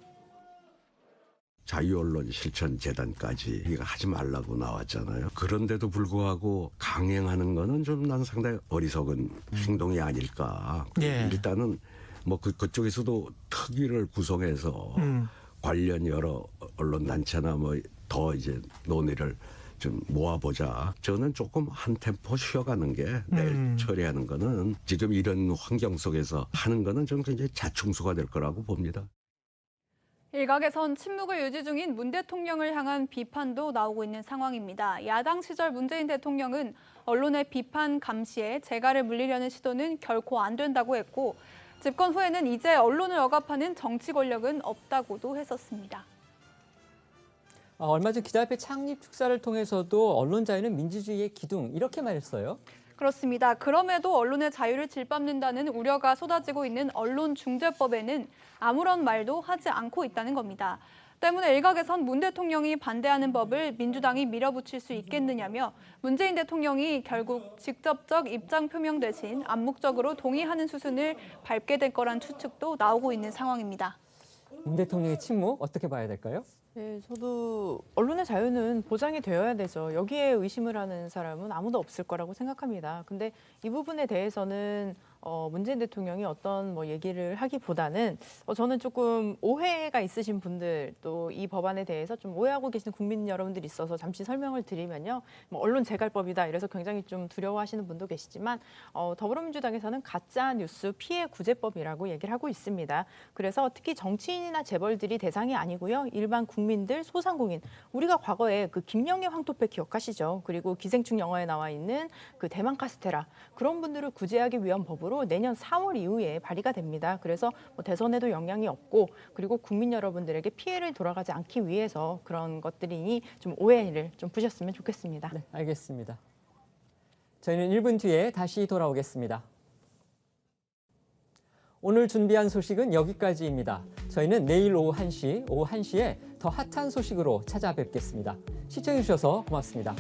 자유언론실천재단까지 우리가 하지 말라고 나왔잖아요. 그런데도 불구하고 강행하는 거는 좀 난 상당히 어리석은 행동이 아닐까. 일단은 뭐 그쪽에서도 특위를 구성해서 관련 여러 언론단체나 뭐 더 이제 논의를 좀 모아보자. 저는 조금 한 템포 쉬어가는 게 내일 처리하는 거는 지금 이런 환경 속에서 하는 거는 좀 굉장히 자충수가 될 거라고 봅니다. 일각에선 침묵을 유지 중인 문 대통령을 향한 비판도 나오고 있는 상황입니다. 야당 시절 문재인 대통령은 언론의 비판 감시에 재갈을 물리려는 시도는 결코 안 된다고 했고 집권 후에는 이제 언론을 억압하는 정치 권력은 없다고도 했었습니다. 얼마 전 기자협회 창립 축사를 통해서도 언론 자유는 민주주의의 기둥 이렇게 말했어요. 그렇습니다. 그럼에도 언론의 자유를 짓밟는다는 우려가 쏟아지고 있는 언론중재법에는 아무런 말도 하지 않고 있다는 겁니다. 때문에 일각에선 문 대통령이 반대하는 법을 민주당이 밀어붙일 수 있겠느냐며 문재인 대통령이 결국 직접적 입장 표명 대신 암묵적으로 동의하는 수순을 밟게 될 거란 추측도 나오고 있는 상황입니다. 문 대통령의 침묵 어떻게 봐야 될까요? 네, 저도 언론의 자유는 보장이 되어야 되죠. 여기에 의심을 하는 사람은 아무도 없을 거라고 생각합니다. 근데 이 부분에 대해서는 문재인 대통령이 어떤 얘기를 하기보다는 저는 조금 오해가 있으신 분들 또 이 법안에 대해서 좀 오해하고 계시는 국민 여러분들이 있어서 잠시 설명을 드리면요. 언론 재갈법이다 이래서 굉장히 좀 두려워하시는 분도 계시지만 더불어민주당에서는 가짜 뉴스 피해 구제법이라고 얘기를 하고 있습니다. 그래서 특히 정치인이나 재벌들이 대상이 아니고요. 일반 국민들, 소상공인. 우리가 과거에 그 김영애 황토패 기억하시죠? 그리고 기생충 영화에 나와 있는 그 대만 카스테라. 그런 분들을 구제하기 위한 법으로 내년 4월 이후에 발의가 됩니다. 그래서 대선에도 영향이 없고 그리고 국민 여러분들에게 피해를 돌아가지 않기 위해서 그런 것들이니 좀 오해를 좀 푸셨으면 좋겠습니다. 네, 알겠습니다. 저희는 1분 뒤에 다시 돌아오겠습니다. 오늘 준비한 소식은 여기까지입니다. 저희는 내일 오후 1시에 더 핫한 소식으로 찾아뵙겠습니다. 시청해 주셔서 고맙습니다.